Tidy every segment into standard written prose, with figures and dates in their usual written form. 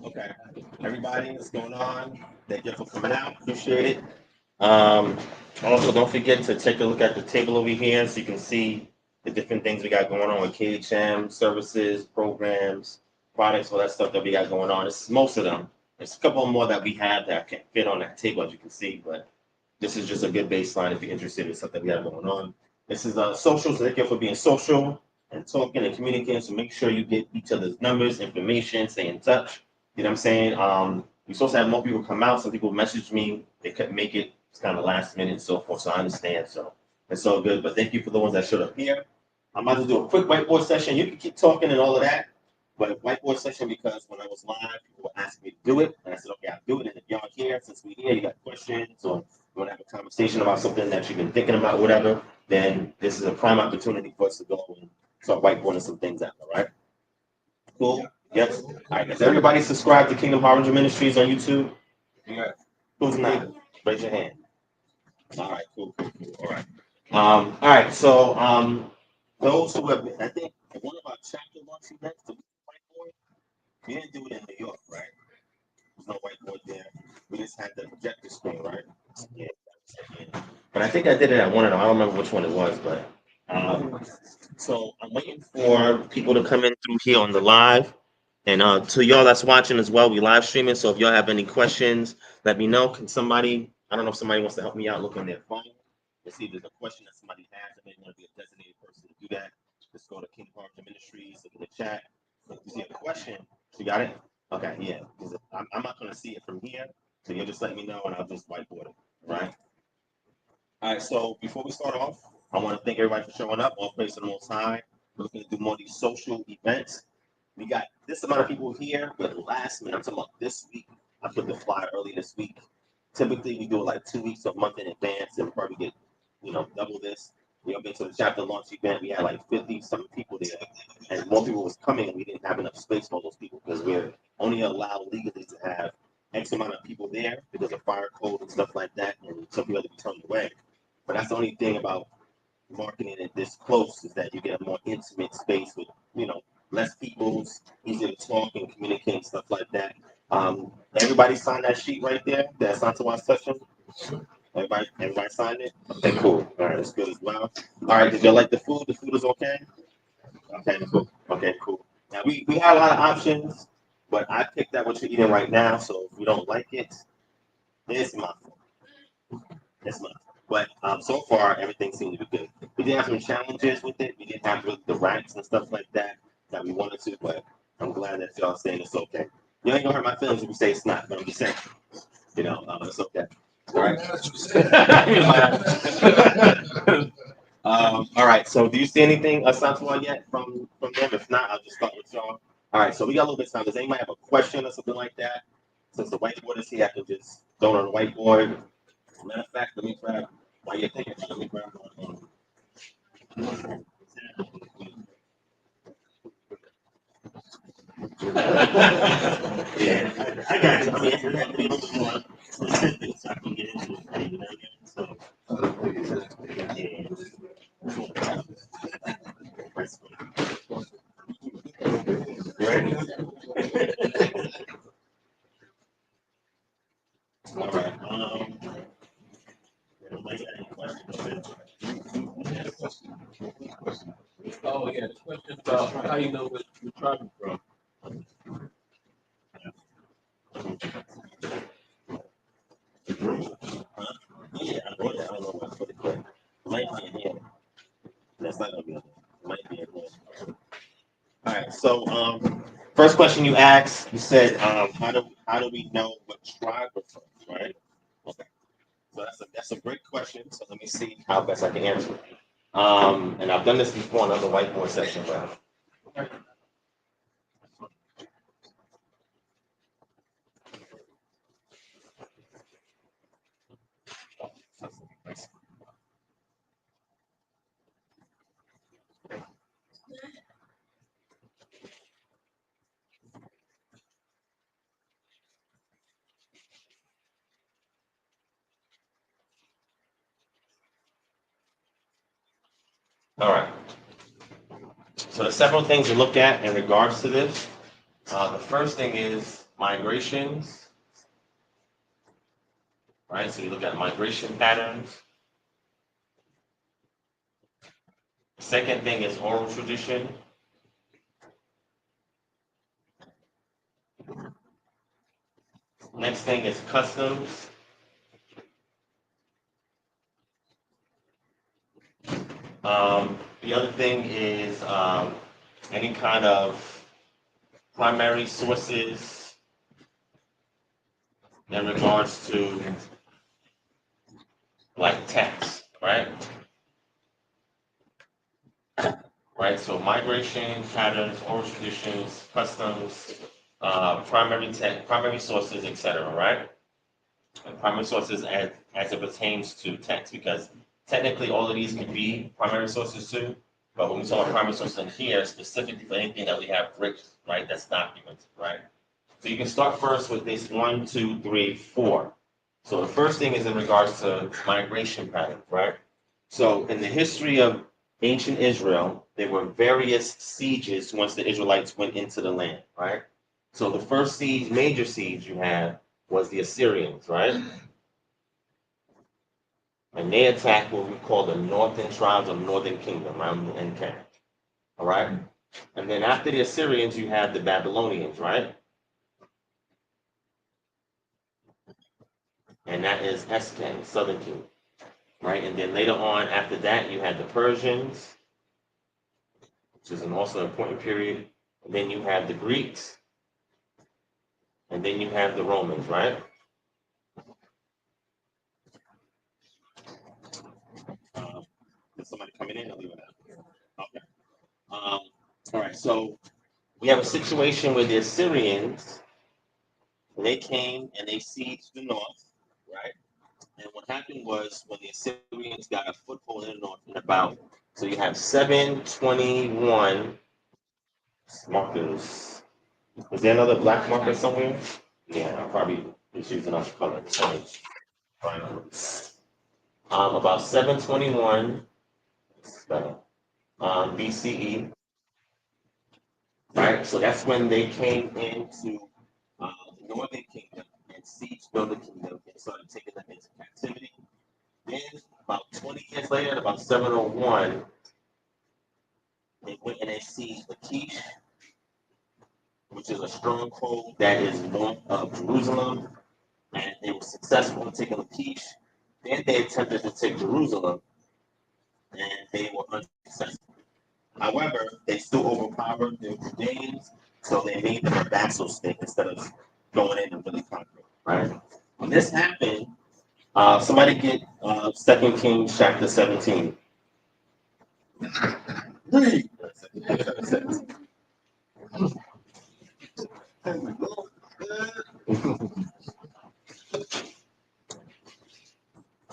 Okay. Everybody, what's going on? Thank you for coming out. Appreciate it. Also, don't forget to take a look at the table over here so you can see the different things we got going on with KHM, services, programs, products, all that stuff that we got going on. This is most of them. There's a couple more that we have that can't fit on that table, as you can see, but this is just a good baseline if you're interested in something we have going on. This is social, so thank you for being social and talking and communicating. So make sure you get each other's numbers, information, stay in touch. You know what I'm saying? We're supposed to have more people come out. Some people messaged me, they couldn't make it. It's kind of last minute and so forth. So I understand. So it's all good. But thank you for the ones that showed up here. I'm about to do a quick whiteboard session. You can keep talking and all of that. But a whiteboard session because when I was live, people were asking me to do it. And I said, okay, I'll do it. And if y'all here, since we're here, you got questions or you want to have a conversation about something that you've been thinking about, whatever, then this is a prime opportunity for us to go and start whiteboarding some things out, all right? Cool? Yes? All right. Does everybody subscribe to Kingdom Harbinger Ministries on YouTube? Yeah. Who's not? Raise your hand. All right, cool. All right. All right, so those who have been, I think one of our chapter launch events, the whiteboard, we didn't do it in New York, right? There's no whiteboard there. We just had the projector screen, right? Yeah. But I think I did it at one of them. I don't remember which one it was, but so I'm waiting for people to come in through here on the live. And to y'all that's watching as well, we live streaming. So if y'all have any questions, let me know. Can somebody, I don't know if somebody wants to help me out, look on their phone to see if there's a question that somebody has and they want to be a designated person to do that. Just go to King Harbinger Ministries, look in the chat. If you see a question, you got it? Okay, yeah. I'm not going to see it from here. So you'll just let me know and I'll just whiteboard it. All right. All right, so before we start off, I want to thank everybody for showing up. All praise to the Most High. We're looking to do more of these social events. We got this amount of people here, but last minute, I'm talking about this week. I put the flyer early this week. Typically, we do it like 2 weeks or a month in advance, and we probably get, double this. We up into the chapter launch event. We had like 50 some people there, and more people was coming, and we didn't have enough space for those people because we're only allowed legally to have X amount of people there because of fire code and stuff like that, and some people have to be turned away. But that's the only thing about marketing it this close is that you get a more intimate space with, less people, it's easier to talk and communicate and stuff like that. Everybody signed that sheet right there. That's not to our session. Everybody signed it? Okay, cool. All right, that's good as well. All right, did you like the food? The food is okay? Okay, cool. Okay, cool. Now we had a lot of options, but I picked out what you're eating right now, so if you don't like it, it's my fault. It's my fault. But so far, everything seemed to be good. We did have some challenges with it. We didn't have really the racks and stuff like that we wanted to, but I'm glad that y'all saying it's okay. You ain't gonna hurt my feelings if you say it's not, but I'm just saying, it's okay. All right. All right. So, do you see anything Asantwa yet from them? If not, I'll just start with y'all. All right. So we got a little bit of time. Does anybody have a question or something like that? Since the whiteboard is here, I can just throw it on the whiteboard. Matter of fact, let me grab. While you're thinking, let me grab one. Yeah, I got you. I mean, it has to be a little bit more specific so I can get into it. You know what I mean? So, yeah. Ready? All right. Anybody got any questions? Oh yeah, the question about how you know where you're traveling from. Yeah, I wrote it. I don't know what to put it, but it might be in here. That's not gonna be in there. It might be in here. All right. So, first question you asked, you said, how do we know what tribe we're from, right? Okay. So that's a great question. So let me see how best I can answer it. And I've done this before in other whiteboard session, but all right. So there's several things to look at in regards to this. The first thing is migrations, right? So you look at migration patterns. Second thing is oral tradition. Next thing is customs. The other thing is any kind of primary sources in regards to like text, right? Right, so migration patterns, oral traditions, customs, primary sources, etc. Right, and primary sources as it pertains to text, because technically all of these can be primary sources too. But when we talk about primary sources in here, specifically for anything that we have written, right, that's documented, right. So you can start first with this 1, 2, 3, 4. So the first thing is in regards to migration patterns, right? So in the history of ancient Israel, there were various sieges once the Israelites went into the land, right? So the first siege, major siege you had was the Assyrians, right? And they attacked what we call the northern tribes of northern kingdom, around NK, all right? And then after the Assyrians, you have the Babylonians, right? And that is SK, southern kingdom, right? And then later on, after that, you had the Persians, which is also an important period. And then you have the Greeks, and then you have the Romans, right? Is somebody coming in? I'll leave it out. Okay. All right. So we have a situation where the Assyrians, they came and they sieged the north, right? And what happened was when the Assyrians got a foothold in the north, in about, so you have 721 markers. Is there another black marker somewhere? Yeah, I probably just using another color. About 721 BCE, right? So that's when they came into the northern kingdom and sieged the kingdom and started taking them into captivity. Then, about 20 years later, at about 701, they went and they sieged Lachish, which is a stronghold that is north of Jerusalem, and they were successful in taking Lachish. Then they attempted to take Jerusalem, and they were unsuccessful. However, they still overpowered the Judeans, so they made them a vassal state instead of going in and really conquering. Right? When this happened, somebody get 2 Kings chapter 17. Read.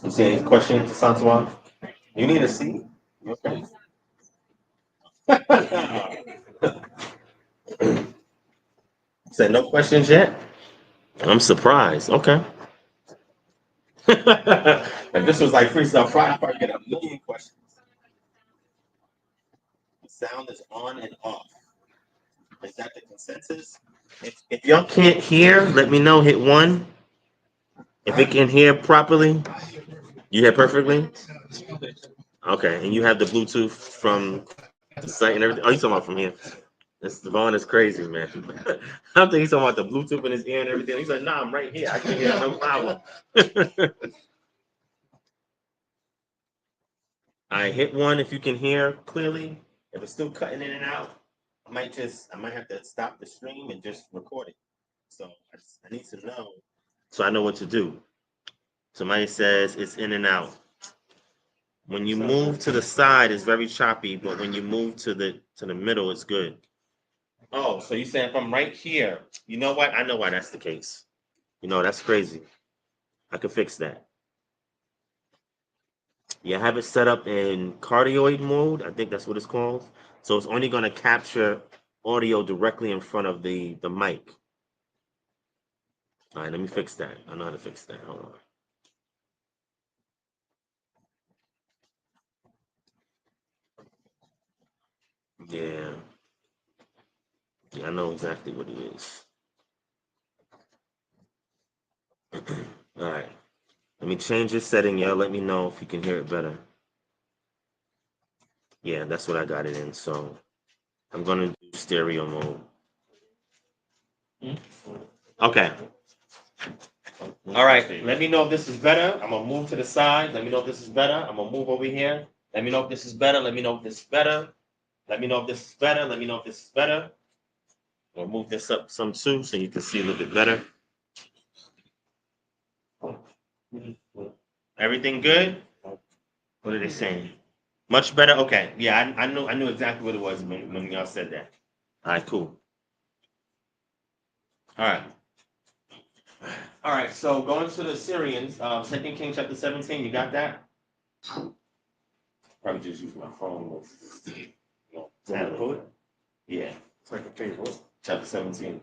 You see any questions, Santuan? You need a seat? You okay? Said no questions yet? I'm surprised. Okay. If this was like Freestyle Friday, I'd probably get a million questions. The sound is on and off. Is that the consensus? If y'all can't hear, let me know. Hit 1. If it can hear properly, you hear perfectly? Okay, and you have the Bluetooth from the site and everything. Oh, you talking about from here? This Devon is crazy, man. I'm thinking he's talking about the Bluetooth in his ear and everything. He's like, nah, I'm right here. I can hear no problem. I hit 1 if you can hear clearly. If it's still cutting in and out, I might have to stop the stream and just record it. So I need to know so I know what to do. Somebody says it's in and out. When you move to the side, it's very choppy, but when you move to the middle, it's good. Oh, so you saying if I'm right here, you know what? I know why that's the case. You know, that's crazy. I can fix that. You have it set up in cardioid mode. I think that's what it's called. So it's only going to capture audio directly in front of the mic. All right, let me fix that. I know how to fix that. Hold on. Yeah. Yeah, I know exactly what it is. All right. Let me change this setting, y'all. Let me know if you can hear it better. Yeah, that's what I got it in. So I'm gonna do stereo mode. Okay. All right. Let me know if this is better. I'm gonna move to the side. Let me know if this is better. I'm gonna move over here. Let me know if this is better. Let me know if this is better. Let me know if this is better. Let me know if this is better. We'll move this up some too so you can see a little bit better. Everything good? What are they saying? Much better? Okay. Yeah, I knew exactly what it was when y'all said that. All right, cool. All right. All right, so going to the Assyrians, 2 Kings chapter 17, you got that? Probably just use my phone. Yeah. 2 Kings what? Chapter 17.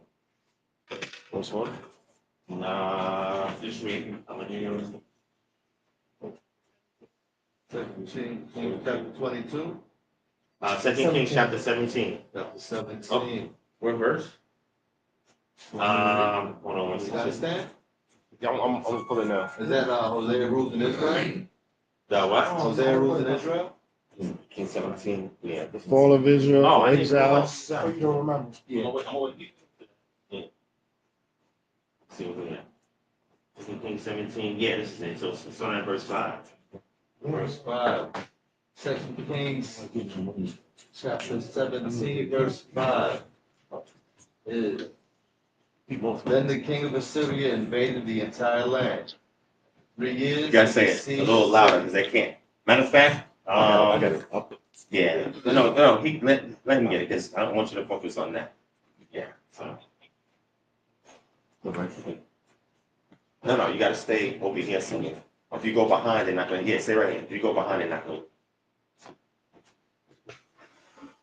Which one? Nah, just read. I'm gonna use 2 Kings chapter 22. 2 Kings chapter 17. Chapter 17. Oh, what verse? Hold on one You second. understand? Yeah, I'm pulling now. Is that Hosea rules in Israel? The what? Hosea rules in Israel? King 17. Yeah. The fall of Israel, Oh, I exile. didn't You don't remember. Yeah. I'm gonna wait. Yeah. See what we got. 2 Kings 17. Yeah, this is it. So it's on that verse 5. Verse 5. 2 Kings chapter 17, verse 5. Is, then the king of Assyria invaded the entire land. 3 years. You gotta say it a little louder because they can't. Matter of fact, I got it. yeah. No, let him get it because I don't want you to focus on that. Yeah. So. No, you gotta stay over here somewhere. If you go behind, they're not gonna. Yeah, stay right here. If you go behind, they're not gonna.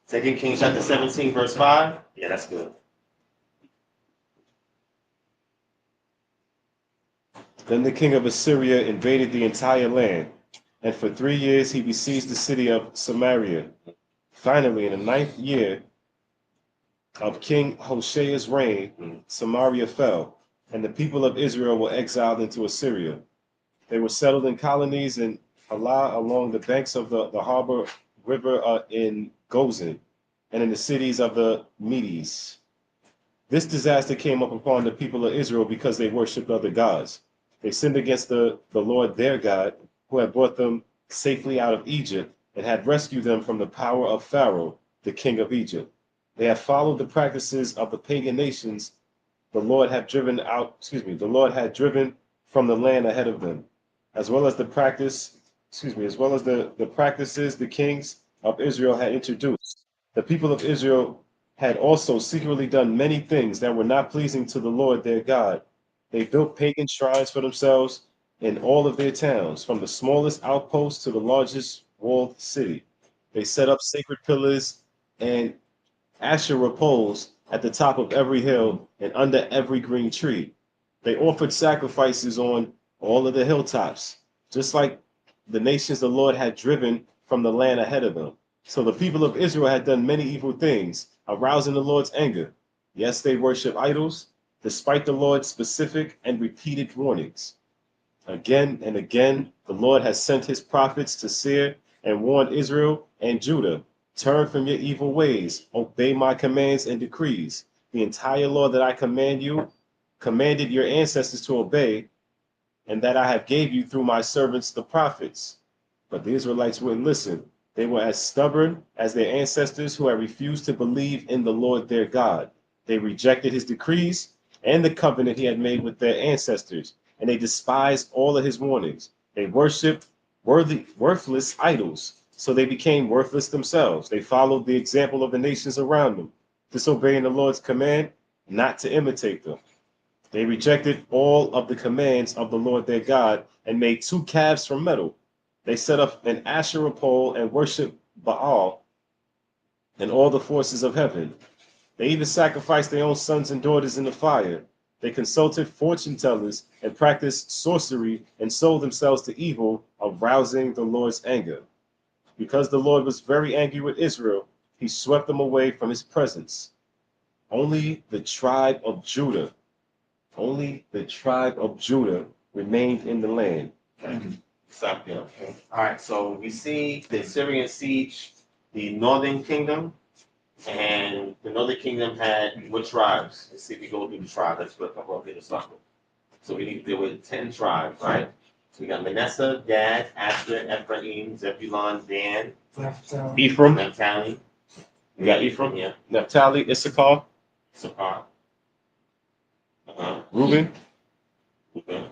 2 Kings chapter 17, verse 5. Yeah, that's good. Then the king of Assyria invaded the entire land, and for 3 years he besieged the city of Samaria. Finally, in the 9th year of King Hoshea's reign, Samaria fell, and the people of Israel were exiled into Assyria. They were settled in colonies in Halah along the banks of the harbor river in Gozan, and in the cities of the Medes. This disaster came up upon the people of Israel because they worshipped other gods. They sinned against the Lord their God, who had brought them safely out of Egypt and had rescued them from the power of Pharaoh, the king of Egypt. They have followed the practices of the pagan nations the Lord had driven from the land ahead of them, as well as the practices the kings of Israel had introduced. The people of Israel had also secretly done many things that were not pleasing to the Lord their God. They built pagan shrines for themselves in all of their towns, from the smallest outpost to the largest walled city. They set up sacred pillars and Asherah poles at the top of every hill and under every green tree. They offered sacrifices on all of the hilltops, just like the nations the Lord had driven from the land ahead of them. So the people of Israel had done many evil things, arousing the Lord's anger. Yes, they worship idols, despite the Lord's specific and repeated warnings. Again and again, the Lord has sent his prophets to seer and warn Israel and Judah. Turn from your evil ways, obey my commands and decrees. The entire law that I commanded your ancestors to obey, and that I have gave you through my servants the prophets. But the Israelites wouldn't listen. They were as stubborn as their ancestors who had refused to believe in the Lord their God. They rejected his decrees and the covenant he had made with their ancestors, and they despised all of his warnings. They worshiped worthless idols, so they became worthless themselves. They followed the example of the nations around them, disobeying the Lord's command not to imitate them. They rejected all of the commands of the Lord their God and made 2 calves from metal. They set up an Asherah pole and worshiped Baal and all the forces of heaven. They even sacrificed their own sons and daughters in the fire. They consulted fortune tellers and practiced sorcery and sold themselves to evil, arousing the Lord's anger. Because the Lord was very angry with Israel, he swept them away from his presence. Only the tribe of Judah remained in the land. Stop there. All right, so we see the Assyrian siege, the northern kingdom, and the northern kingdom had what tribes? Let's see if we go through the tribes. Let's flip up over the circle. So we need to deal with 10 tribes, right? So we got Manasseh, Gad, Asher, Ephraim, Zebulun, Dan, Ephraim, Naphtali. We got Ephraim, yeah. Naphtali, Issachar, Sakar. Reuben. Okay.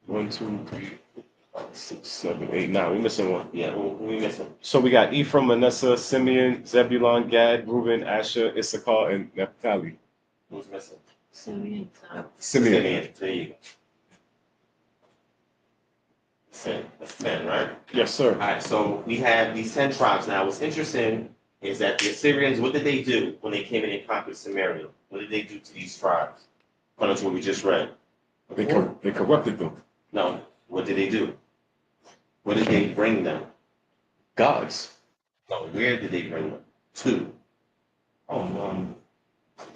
1, 2, 3, 4, 5, 6, 7, 8, 9. We missing one. Yeah, who we missing? So we got Ephraim, Manasseh, Simeon, Zebulun, Gad, Reuben, Asher, Issachar, and Naphtali. Who's missing? Simeon. There you go. 10. That's 10, right? Yes, sir. All right, so we have these 10 tribes. Now, what's interesting is that the Assyrians, what did they do when they came in and conquered Samaria? What did they do to these tribes? According to what we just read. They corrupted them. No, what did they do? What did they bring them? Gods. No, where did they bring them? To?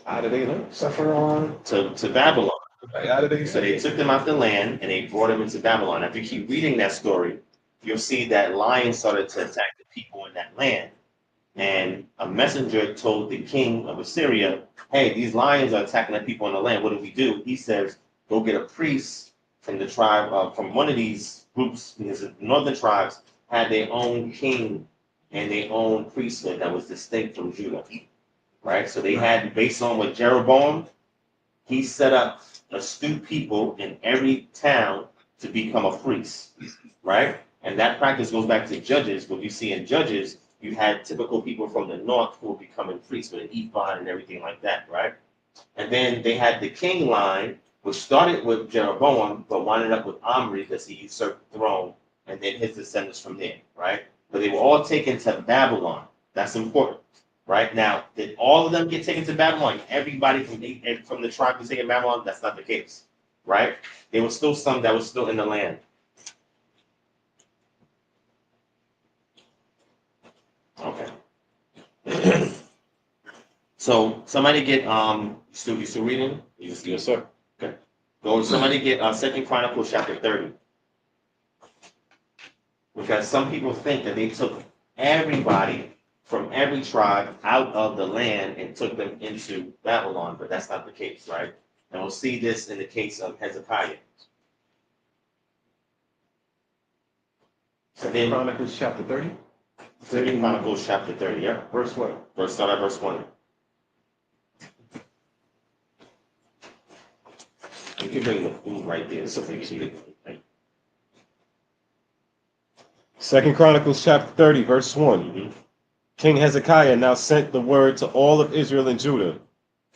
How did they live? Suffer on. To Babylon. How did they So they took them out the land and they brought them into Babylon. If you keep reading that story, you'll see that lions started to attack the people in that land. And a messenger told the king of Assyria, hey, these lions are attacking the people in the land. What do we do? He says, go get a priest from the tribe, from one of these groups, because the northern tribes had their own king and their own priesthood that was distinct from Judah. Right? So they had, based on what Jeroboam, he set up astute people in every town to become a priest. Right? And that practice goes back to Judges. What you see in Judges, you had typical people from the north who were becoming priests with an ephod and everything like that, right? And then they had the king line, which started with Jeroboam, but wound up with Omri because he usurped the throne, and then his descendants from there, right? But they were all taken to Babylon. That's important, right? Now, did all of them get taken to Babylon? Everybody from the tribe was taken to Babylon? That's not the case, right? There was still some that was still in the land. Okay. So somebody get you still reading? Yes, sir. Okay. Go somebody get 2 Chronicles chapter 30. Because some people think that they took everybody from every tribe out of the land and took them into Babylon, but that's not the case, right? And we'll see this in the case of Hezekiah. 2 Chronicles chapter 30. 2 Chronicles chapter 30, yeah. Verse what? Start at verse 1. You can bring the food right there. So you can get 2 Chronicles chapter 30, verse 1. Mm-hmm. King Hezekiah now sent the word to all of Israel and Judah,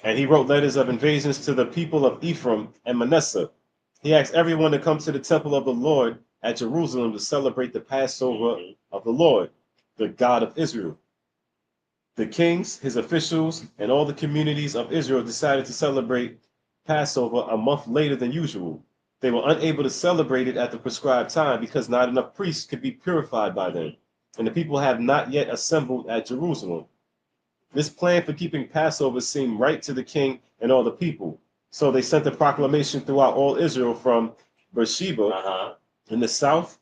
and he wrote letters of invasions to the people of Ephraim and Manasseh. He asked everyone to come to the temple of the Lord at Jerusalem to celebrate the Passover of the Lord, the God of Israel. The kings, his officials, and all the communities of Israel decided to celebrate Passover a month later than usual. They were unable to celebrate it at the prescribed time because not enough priests could be purified by them, and the people have not yet assembled at Jerusalem. This plan for keeping Passover seemed right to the king and all the people. So they sent a proclamation throughout all Israel from Beersheba in the south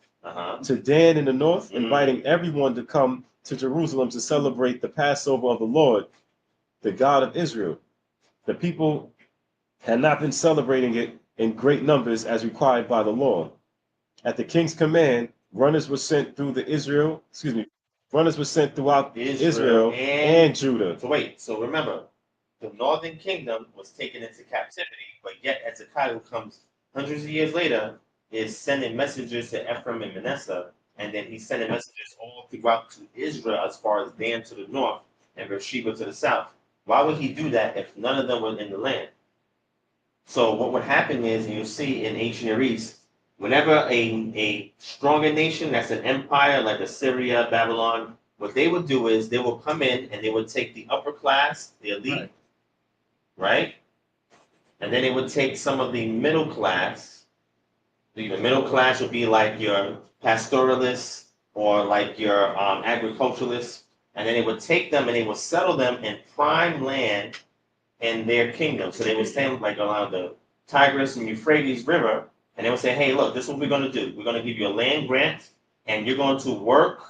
to Dan in the north, inviting everyone to come to Jerusalem to celebrate the Passover of the Lord, the God of Israel. The people had not been celebrating it in great numbers as required by the law. At the king's command, runners were sent throughout Israel and Judah. So remember, the northern kingdom was taken into captivity, but yet Hezekiah, who comes hundreds of years later, is sending messengers to Ephraim and Manasseh, and then he's sending messengers all throughout to Israel as far as Dan to the north and Beersheba to the south. Why would he do that if none of them were in the land? So what would happen is, and you'll see in ancient Near East, whenever a stronger nation that's an empire like Assyria, Babylon, what they would do is they will come in and they would take the upper class, the elite, right? And then they would take some of the middle class. The middle class would be like your pastoralists or like your agriculturalists. And then they would take them and they would settle them in prime land in their kingdom. So they would stand like around the Tigris and Euphrates River, and they would say, hey, look, this is what we're going to do. We're going to give you a land grant, and you're going to work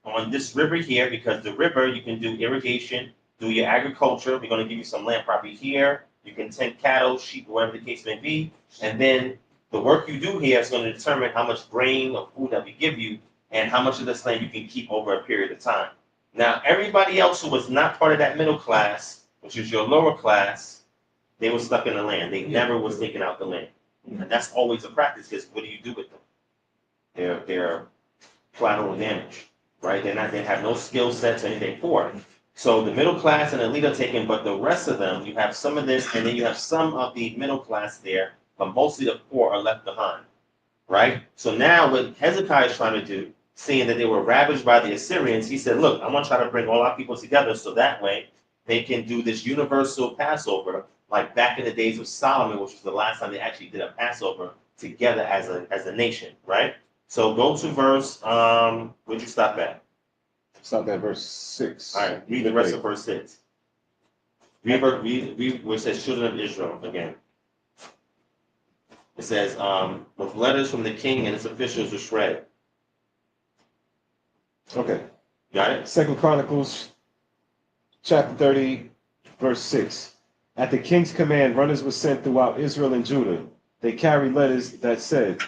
on this river here, because the river, you can do irrigation, do your agriculture. We're going to give you some land property here. You can tend cattle, sheep, whatever the case may be. And then the work you do here is going to determine how much grain or food that we give you and how much of this land you can keep over a period of time. Now, everybody else who was not part of that middle class, which is your lower class, they were stuck in the land. They never was taking out the land. And that's always a practice, because what do you do with them? They're collateral damage, right? They have no skill sets or anything for it. So the middle class and elite are taken, but the rest of them, you have some of this, and then you have some of the middle class there, but mostly the poor are left behind, right? So now what Hezekiah is trying to do, seeing that they were ravaged by the Assyrians, he said, look, I want to try to bring all our people together so that way they can do this universal Passover, like back in the days of Solomon, which was the last time they actually did a Passover together as a nation, right? So go to verse, where'd you stop at? Stop at verse 6. All right, read the rest of verse 6. Read where it says children of Israel again. It says, with letters from the king and his officials were shredded. Okay. Got it? 2 Chronicles chapter 30, verse 6. At the king's command, runners were sent throughout Israel and Judah. They carried letters that said,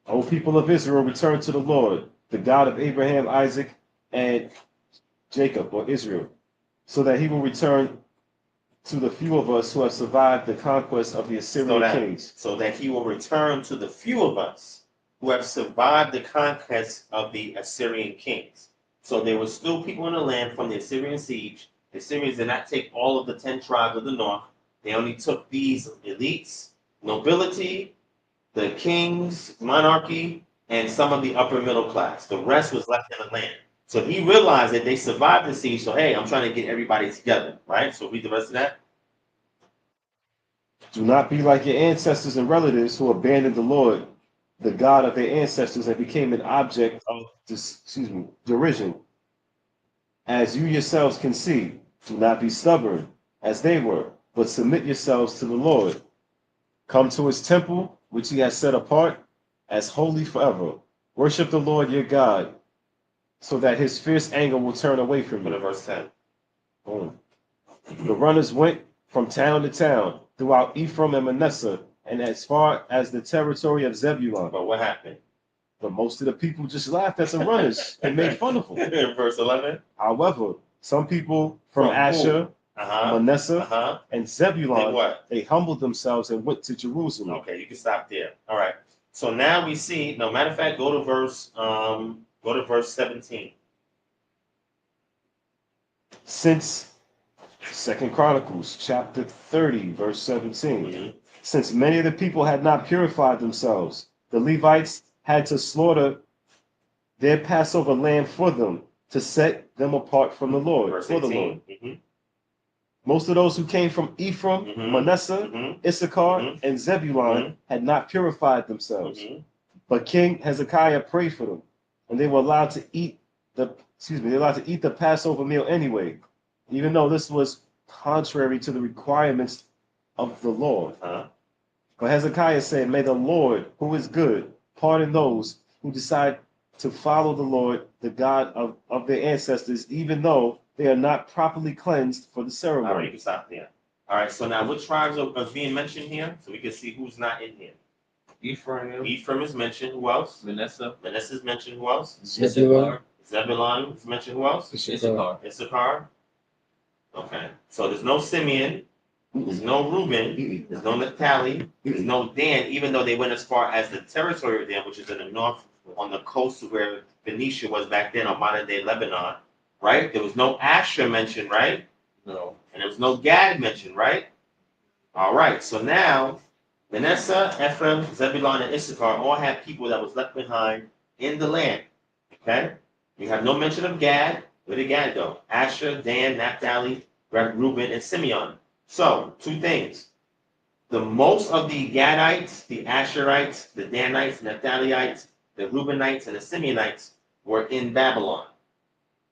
O people of Israel, return to the Lord, the God of Abraham, Isaac, and Jacob, or Israel, so that he will return to the few of us who have survived the conquest of the Assyrian kings. So that he will return to the few of us who have survived the conquest of the Assyrian kings. So there were still people in the land from the Assyrian siege. The Assyrians did not take all of the 10 tribes of the north. They only took these elites, nobility, the kings, monarchy, and some of the upper middle class. The rest was left in the land. So he realized that they survived the siege. So, hey, I'm trying to get everybody together, right? So read the rest of that. Do not be like your ancestors and relatives who abandoned the Lord, the God of their ancestors, and became an object of derision. As you yourselves can see, do not be stubborn, as they were, but submit yourselves to the Lord. Come to his temple, which he has set apart as holy forever. Worship the Lord your God, so that his fierce anger will turn away from Go to you. verse 10. Boom. The runners went from town to town throughout Ephraim and Manasseh, and as far as the territory of Zebulun. But what happened? But most of the people just laughed at the runners and made fun of them. Verse 11. However, some people from From Asher, Uh-huh. Manasseh, Uh-huh. and Then Zebulun, what? they humbled themselves and went to Jerusalem. Okay, you can stop there. All right. So now we see, no, matter of fact, go to verse 17. Since 2 Chronicles chapter 30, verse 17. Mhm. Since many of the people had not purified themselves, the Levites had to slaughter their Passover lamb for them to set them apart from the Lord, Verse for the 18. Lord. Most of those who came from Ephraim, Mhm. Manasseh, Mhm. Issachar, Mhm. and Zebulun had not purified themselves. Mhm. But King Hezekiah prayed for them, and they were allowed to eat the Passover meal anyway, even though this was contrary to the requirements of the law. Uh-huh. But Hezekiah said, may the Lord, who is good, pardon those who decide to follow the Lord, the God of their ancestors, even though they are not properly cleansed for the All right, you ceremony. can stop there. All right, so now what tribes are being mentioned here? So we can see who's not in here. Ephraim, Ephraim is mentioned. Who else? Manasseh, Manasseh is mentioned. Who else? Issachar, Zebulun is mentioned. Who else? Issachar. Issachar. Okay, so there's no Simeon, there's no Reuben, there's no Naphtali, there's no Dan, even though they went as far as the territory of Dan, which is in the north on the coast of where Phoenicia was back then, on modern day Lebanon, right? There was no Asher mentioned, right? No. And there was no Gad mentioned, right? All right, so now Manasseh, Ephraim, Zebulun, and Issachar all had people that was left behind in the land. Okay? You have no mention of Gad. Where did Gad go? Asher, Dan, Naphtali, Reuben, and Simeon. So, two things. The most of the Gadites, the Asherites, the Danites, Naphtalites, the Reubenites, and the Simeonites were in Babylon.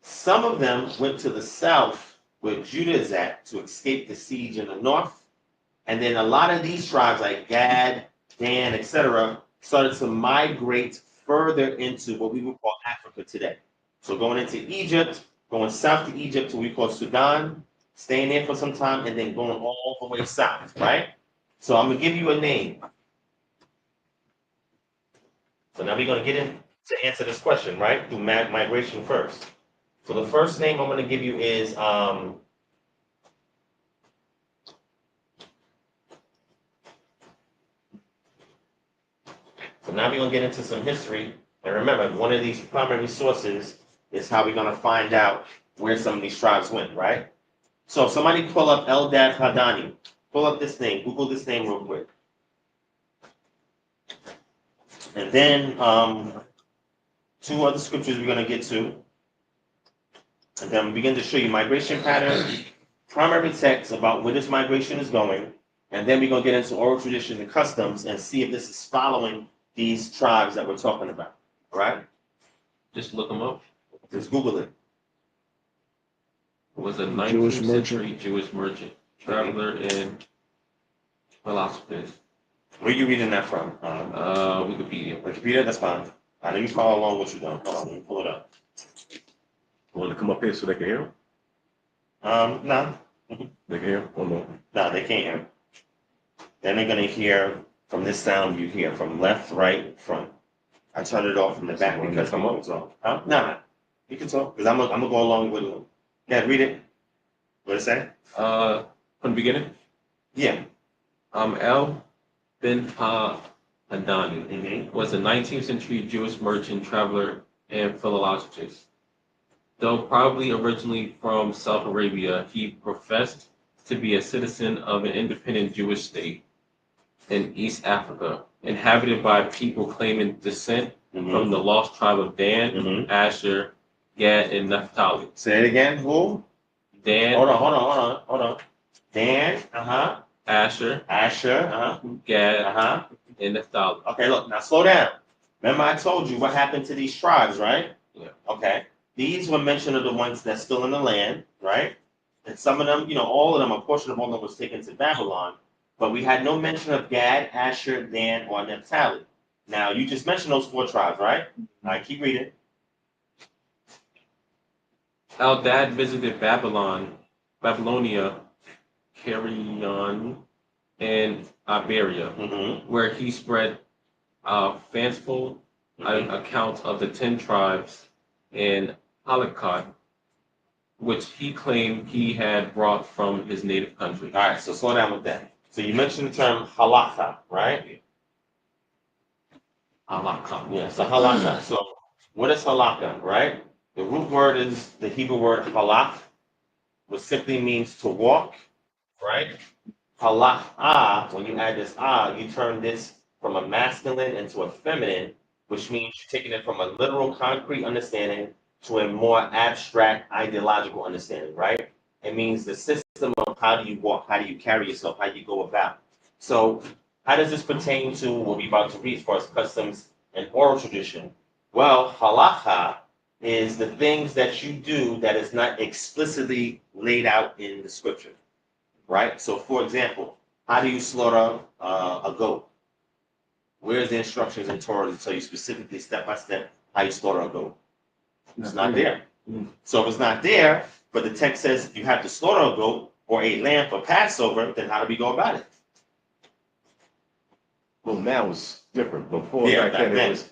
Some of them went to the south where Judah is at to escape the siege in the north. And then a lot of these tribes, like Gad, Dan, etc., started to migrate further into what we would call Africa today. So going into Egypt, going south to Egypt to what we call Sudan, staying there for some time, and then going all the way south, right? So I'm gonna give you a name. So now we're gonna get in to answer this question, right? Through migration first. So the first name I'm gonna give you is so now we're gonna get into some history. And remember, one of these primary sources is how we're gonna find out where some of these tribes went, right? So if somebody pull up Eldad Hadani, pull up this name, Google this name real quick. And then two other scriptures we're going to get to. And then we begin to show you migration patterns, primary text about where this migration is going. And then we're going to get into oral tradition and customs and see if this is following these tribes that we're talking about. All right? Just look them up. Just Google it. It was a 19th century Jewish merchant, traveler, and philosopher. Where are you reading that from? Wikipedia. Wikipedia? That's fine. I know you follow along what you're doing. Hold on, let me pull it up. Want to come up here so they can hear him? No. They can hear him? Oh, no. No, they can't hear. Then they're going to hear from this sound you hear from left, right, front. I turned it off from the back because I'm on talk. Huh? No. You can talk because I'm gonna go along with it. Yeah, read it. What it say? From the beginning? Yeah. El Ben Hadani was a 19th century Jewish merchant, traveler, and philologist. Though probably originally from South Arabia, he professed to be a citizen of an independent Jewish state in East Africa, inhabited by people claiming descent from the lost tribe of Dan, Asher, Gad, and Naphtali. Say it again. Who? Dan. Hold on. Dan. Asher, Gad, and Naphtali. Okay, look, now slow down. Remember I told you what happened to these tribes, right? Yeah. Okay. These were mentioned of the ones that's still in the land, right? And some of them, all of them, a portion of all of them was taken to Babylon, but we had no mention of Gad, Asher, Dan, or Naphtali. Now, you just mentioned those four tribes, right? All right, keep reading. Eldad visited Babylonia, Carrion, and Iberia, where he spread fanciful accounts of the 10 tribes in Halakot, which he claimed he had brought from his native country. All right, so slow down with that. So you mentioned the term halakha, right? Halakha. Yeah, so halakha. So what is halakha, right? The root word is the Hebrew word halak, which simply means to walk, right? Halakha, when you add this you turn this from a masculine into a feminine, which means you're taking it from a literal concrete understanding to a more abstract ideological understanding, right? It means the system of how do you walk, how do you carry yourself, how you go about. So how does this pertain to what we're about to read as far as customs and oral tradition? Well, halakha is the things that you do that is not explicitly laid out in the scripture, right? So for example, how do you slaughter a goat? Where's the instructions in Torah to tell you specifically step by step how you slaughter a goat? It's not there. So if it's not there, but the text says you have to slaughter a goat or a lamb for Passover, then how do we go about it? Well, now it's different. Before Yeah, back then, it was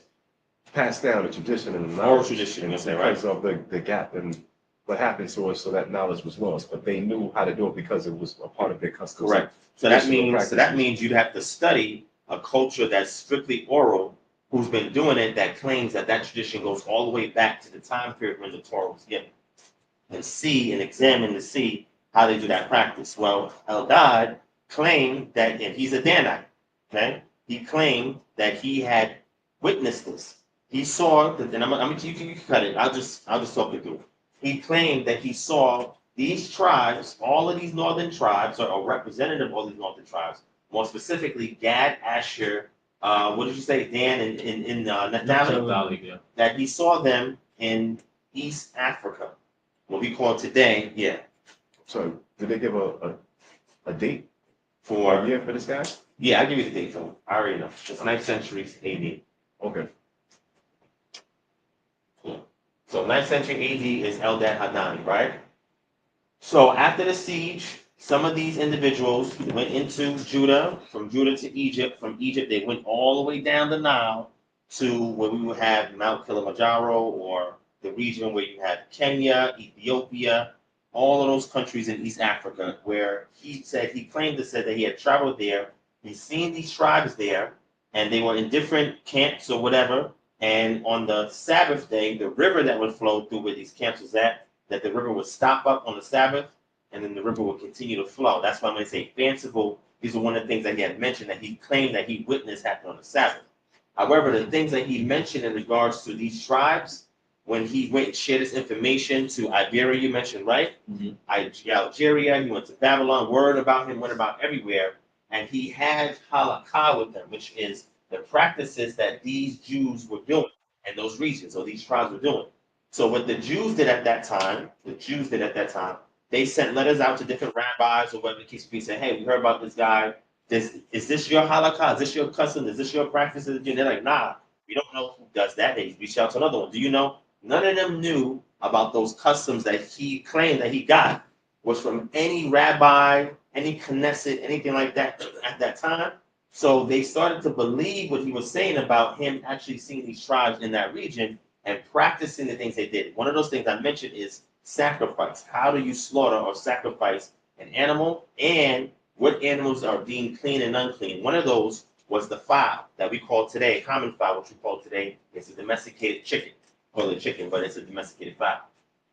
passed down a tradition and oral tradition, you say, right? Because of the gap and what happened to us, so that knowledge was lost. But they knew how to do it because it was a part of their customs. Correct. So that means you'd have to study a culture that's strictly oral, who's been doing it, that claims that tradition goes all the way back to the time period when the Torah was given, and see and examine to see how they do that practice. Well, Eldad claimed that, and he's a Danite, okay? He claimed that he had witnessed this. He saw that, and you can cut it. I'll just talk it through. He claimed that he saw these tribes, all of these northern tribes, or a representative of all these northern tribes, more specifically Gad, Asher, what did you say, Dan, in Naphtali? Yeah. That he saw them in East Africa, what we call today, yeah. So did they give a date? for, year for this guy? yeah, I'll give you the date, though. I already know. It's 9th century AD. Okay. So 9th century AD is Eldad Hadani, right? So after the siege, some of these individuals went into Judah, from Judah to Egypt. From Egypt, they went all the way down the Nile to where we would have Mount Kilimanjaro, or the region where you have Kenya, Ethiopia, all of those countries in East Africa, where he claimed to say that he had traveled there. He's seen these tribes there, and they were in different camps or whatever. And on the Sabbath day, the river that would flow through where these camps was at, that the river would stop up on the Sabbath, and then the river would continue to flow. That's why when they say fanciful, these are one of the things that he had mentioned that he claimed that he witnessed happen on the Sabbath. However, the things that he mentioned in regards to these tribes, when he went and shared this information to Iberia, you mentioned, right? Algeria, he went to Babylon, word about him went about everywhere, and he had halakha with them, which is the practices that these Jews were doing in those regions, or these tribes were doing. So what the Jews did at that time, they sent letters out to different rabbis or whatever the case may be, saying, hey, we heard about this guy. Is this your halakha? Is this your custom? Is this your practices? And they're like, nah, we don't know who does that. They reach out to another one. Do you know? None of them knew about those customs that he claimed that he got was from any rabbi, any Knesset, anything like that at that time. So they started to believe what he was saying about him actually seeing these tribes in that region and practicing the things they did. One of those things I mentioned is sacrifice. How do you slaughter or sacrifice an animal, and what animals are deemed clean and unclean? One of those was the fowl that we call today, common fowl, which we call today is a domesticated chicken. Call it chicken, but it's a domesticated fowl.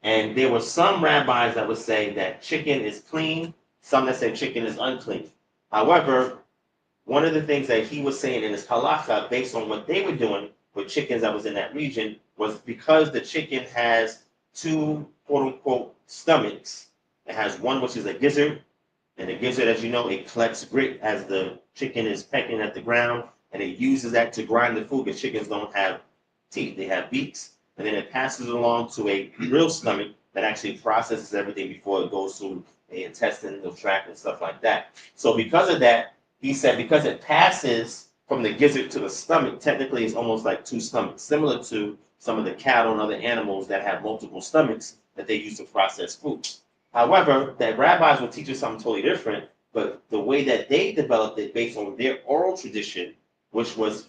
And there were some rabbis that would say that chicken is clean, some that say chicken is unclean. However, one of the things that he was saying in his halakha, based on what they were doing with chickens that was in that region, was because the chicken has two quote-unquote stomachs. It has one which is a gizzard, and the gizzard, as you know, it collects grit as the chicken is pecking at the ground, and it uses that to grind the food, because chickens don't have teeth, they have beaks. And then it passes along to a real stomach that actually processes everything before it goes through the intestinal tract and stuff like that. So because of that, he said because it passes from the gizzard to the stomach, technically it's almost like two stomachs, similar to some of the cattle and other animals that have multiple stomachs that they use to process food. However, the rabbis will teach us something totally different, but the way that they developed it based on their oral tradition, which was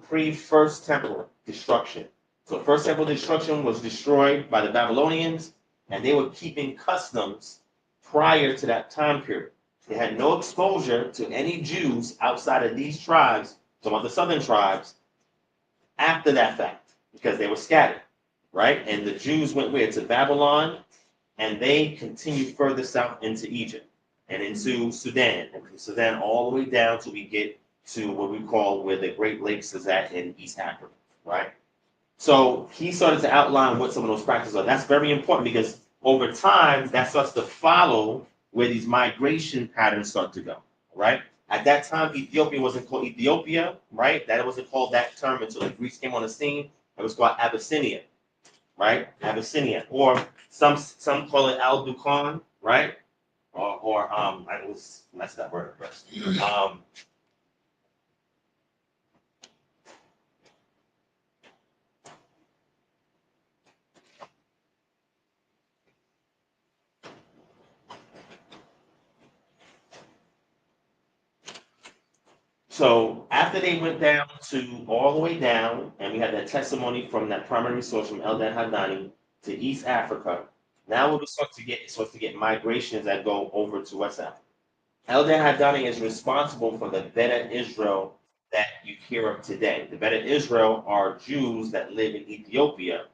pre-First Temple destruction. So First Temple destruction was destroyed by the Babylonians, and they were keeping customs prior to that time period. They had no exposure to any Jews outside of these tribes, some of the southern tribes, after that fact, because they were scattered, right? And the Jews went where? To Babylon, and they continued further south into Egypt and into Sudan, and from Sudan all the way down till we get to what we call where the Great Lakes is at in East Africa, right? So he started to outline what some of those practices are. That's very important because over time, that starts to follow where these migration patterns start to go, right? At that time, Ethiopia wasn't called Ethiopia, right? That wasn't called that term until the Greeks came on the scene. It was called Abyssinia, right? Abyssinia, or some call it Al Dukan, right? Or I was messed that word first. So after they went down to all the way down, and we had that testimony from that primary source from Eldad Hadani to East Africa, now we start to get migrations that go over to West Africa. Eldad Hadani is responsible for the Beta Israel that you hear of today. The Beta Israel are Jews that live in Ethiopia,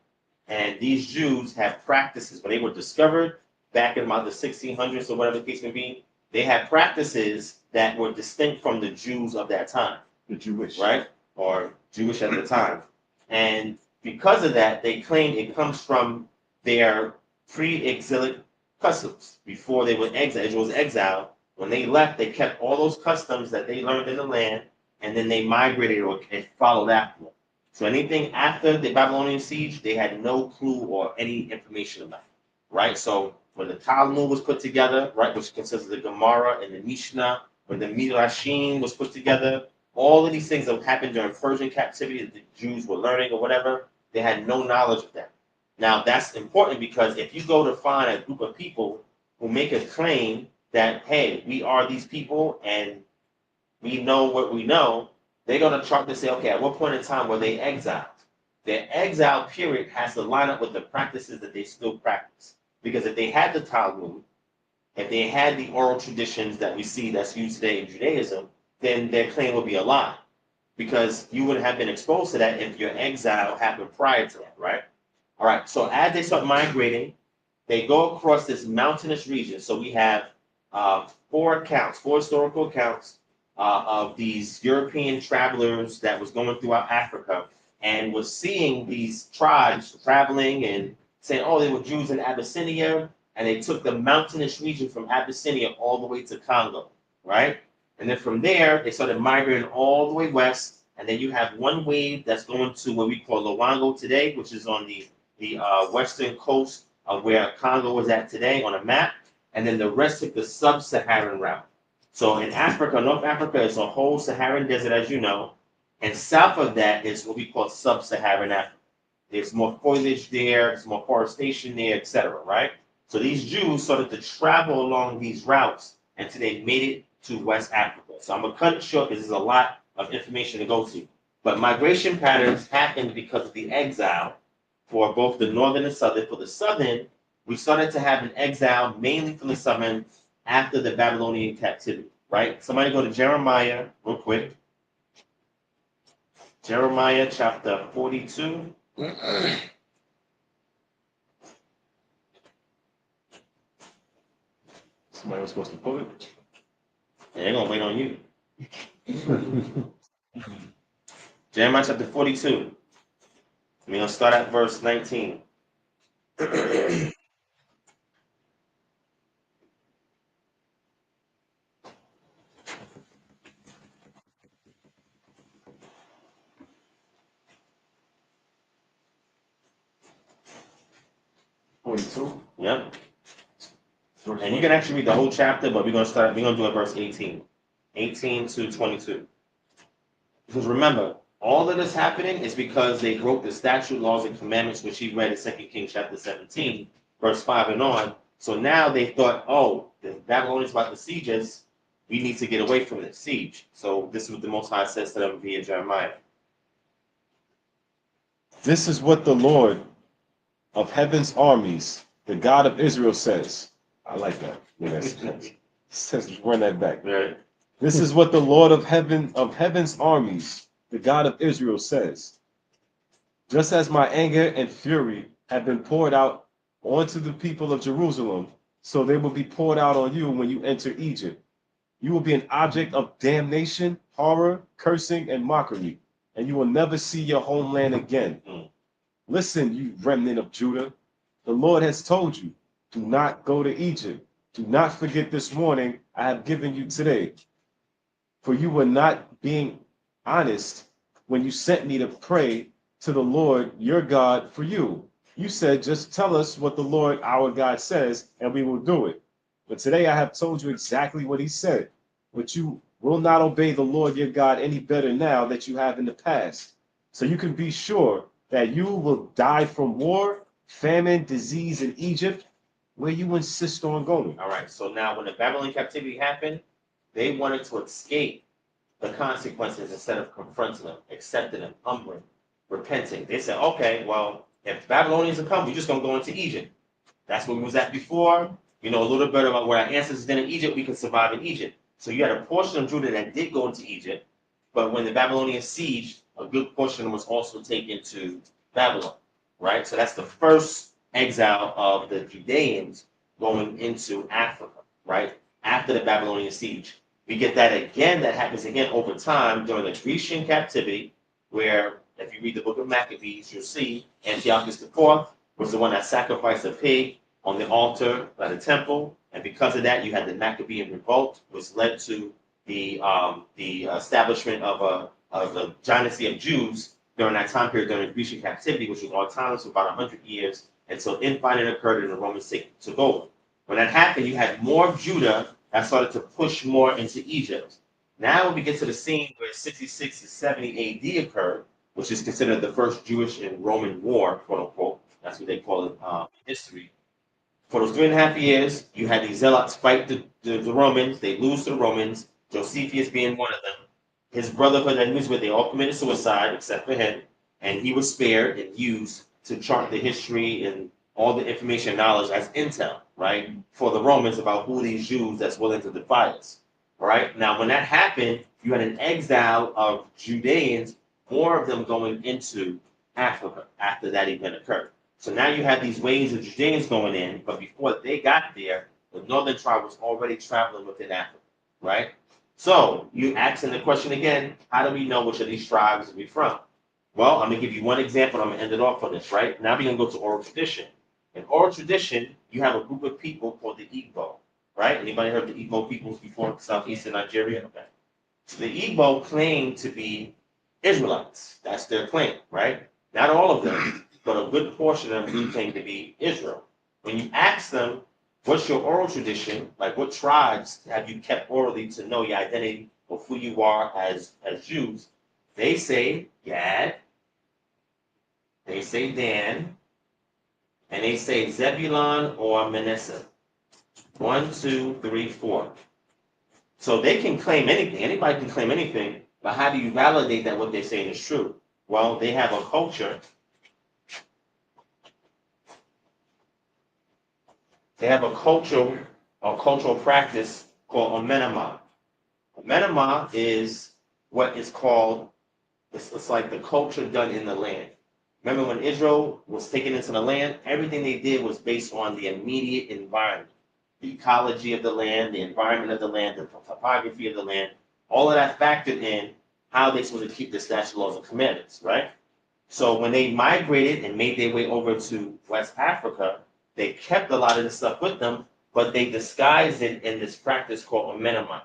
and these Jews have practices. When they were discovered back in about the 1600s or whatever the case may be, they had practices that were distinct from the Jews of that time. The Jewish. Right? Or Jewish at the time. And because of that, they claim it comes from their pre-exilic customs. Before they were exiled, Israel was exiled. When they left, they kept all those customs that they learned in the land, and then they migrated or followed after them. So anything after the Babylonian siege, they had no clue or any information about, right? So when the Talmud was put together, right, which consists of the Gemara and the Mishnah, when the Midrashim was put together, all of these things that happened during Persian captivity that the Jews were learning or whatever, they had no knowledge of that. Now, that's important because if you go to find a group of people who make a claim that, hey, we are these people and we know what we know, they're going to chart to say, okay, at what point in time were they exiled? Their exile period has to line up with the practices that they still practice. Because if they had the Talmud, if they had the oral traditions that we see that's used today in Judaism, then their claim would be a lie. Because you would have been exposed to that if your exile happened prior to that, right? All right, so as they start migrating, they go across this mountainous region. So we have four historical accounts of these European travelers that was going throughout Africa and was seeing these tribes traveling and saying, oh, they were Jews in Abyssinia, and they took the mountainous region from Abyssinia all the way to Congo, right? And then from there, they started migrating all the way west, and then you have one wave that's going to what we call Luango today, which is on the western coast of where Congo is at today on a map, and then the rest took the sub-Saharan route. So in Africa, North Africa is a whole Saharan desert, as you know, and south of that is what we call sub-Saharan Africa. There's more foliage there, there's more forestation there, etc., right? So these Jews started to travel along these routes until they made it to West Africa. So I'm going to cut it short because there's a lot of information to go to. But migration patterns happened because of the exile for both the northern and southern. For the southern, we started to have an exile mainly from the southern after the Babylonian captivity, right? Somebody go to Jeremiah real quick. Jeremiah chapter 42. Somebody was supposed to pull it. They're going to wait on you. Jeremiah chapter 42. We're going to start at verse 19. Yep. And you can actually read the whole chapter, but we're going to do it verse 18. 18 to 22. Because remember, all of this happening is because they broke the statute, laws, and commandments, which he read in 2 Kings chapter 17, verse 5 and on. So now they thought, oh, the Babylonians about to siege us. We need to get away from this siege. So this is what the Most High says to them via Jeremiah. This is what the Lord of heaven's armies, the God of Israel, says. I like that. Yeah, says run that back. Right. This is what the Lord of heaven's armies, the God of Israel, says. Just as my anger and fury have been poured out onto the people of Jerusalem, so they will be poured out on you when you enter Egypt. You will be an object of damnation, horror, cursing, and mockery, and you will never see your homeland again. Listen, you remnant of Judah. The Lord has told you, do not go to Egypt. Do not forget this warning I have given you today. For you were not being honest when you sent me to pray to the Lord your God for you. You said, just tell us what the Lord our God says, and we will do it. But today I have told you exactly what he said. But you will not obey the Lord your God any better now that you have in the past. So you can be sure that you will die from war, famine, disease in Egypt, where you insist on going. All right, so now when the Babylonian captivity happened, they wanted to escape the consequences instead of confronting them, accepting them, humbling, repenting. They said, okay, well, if Babylonians are coming, we're just going to go into Egypt. That's where we was at before. You know a little bit about where our ancestors did in Egypt, we can survive in Egypt. So you had a portion of Judah that did go into Egypt, but when the Babylonians sieged, a good portion was also taken to Babylon, right? So that's the first exile of the Judeans going into Africa, right? After the Babylonian siege. We get that again, that happens again over time during the Grecian captivity, where if you read the book of Maccabees, you'll see Antiochus IV was the one that sacrificed a pig on the altar by the temple. And because of that, you had the Maccabean revolt, which led to the establishment of the dynasty of Jews during that time period during the Grecian captivity, which was autonomous for about 100 years until infighting occurred and the Romans took over. When that happened, you had more of Judah that started to push more into Egypt. Now when we get to the scene where 66 to 70 AD occurred, which is considered the first Jewish and Roman war, quote unquote, that's what they call it in history. For those 3.5 years, you had the Zealots fight the Romans. They lose to the Romans, Josephus being one of them. His brotherhood that he was with, they all committed suicide except for him, and he was spared and used to chart the history and all the information and knowledge as intel, right, for the Romans about who these Jews that's willing to defy us. All right. Now, when that happened, you had an exile of Judeans, more of them going into Africa after that event occurred. So now you have these waves of Judeans going in, but before they got there, the northern tribe was already traveling within Africa, right? So you asking the question again, how do we know which of these tribes we're from? Well, I'm gonna give you one example. I'm gonna end it off on this, right? Now we're gonna go to oral tradition. In oral tradition, you have a group of people called the Igbo, right? Anybody heard of the Igbo peoples before? Southeastern Nigeria? Okay. So the Igbo claim to be Israelites. That's their claim, right? Not all of them, but a good portion of them do claim to be Israel. When you ask them, what's your oral tradition? Like, what tribes have you kept orally to know your identity of who you are as Jews? They say Gad, they say Dan, and they say Zebulon or Manasseh. 1, 2, 3, 4. So they can claim anything. Anybody can claim anything, but how do you validate that what they're saying is true? Well, they have a culture. They have a cultural practice called amenema. Amenema is what is called, it's like the culture done in the land. Remember when Israel was taken into the land, everything they did was based on the immediate environment, the ecology of the land, the environment of the land, the topography of the land, all of that factored in how they're supposed to keep the statute, laws, and commandments, right? So when they migrated and made their way over to West Africa, they kept a lot of this stuff with them, but they disguised it in this practice called amenema.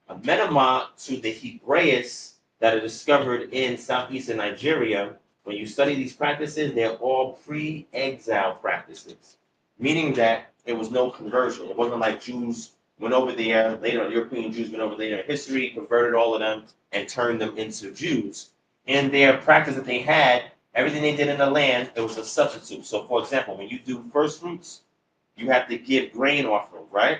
Amenema to the Hebraists that are discovered in southeastern Nigeria, when you study these practices, they're all pre-exile practices, meaning that there was no conversion. It wasn't like Jews went over there, later on European Jews went over there in history, converted all of them, and turned them into Jews. In their practice that they had, everything they did in the land, it was a substitute. So, for example, when you do first fruits, you have to give grain offering, right?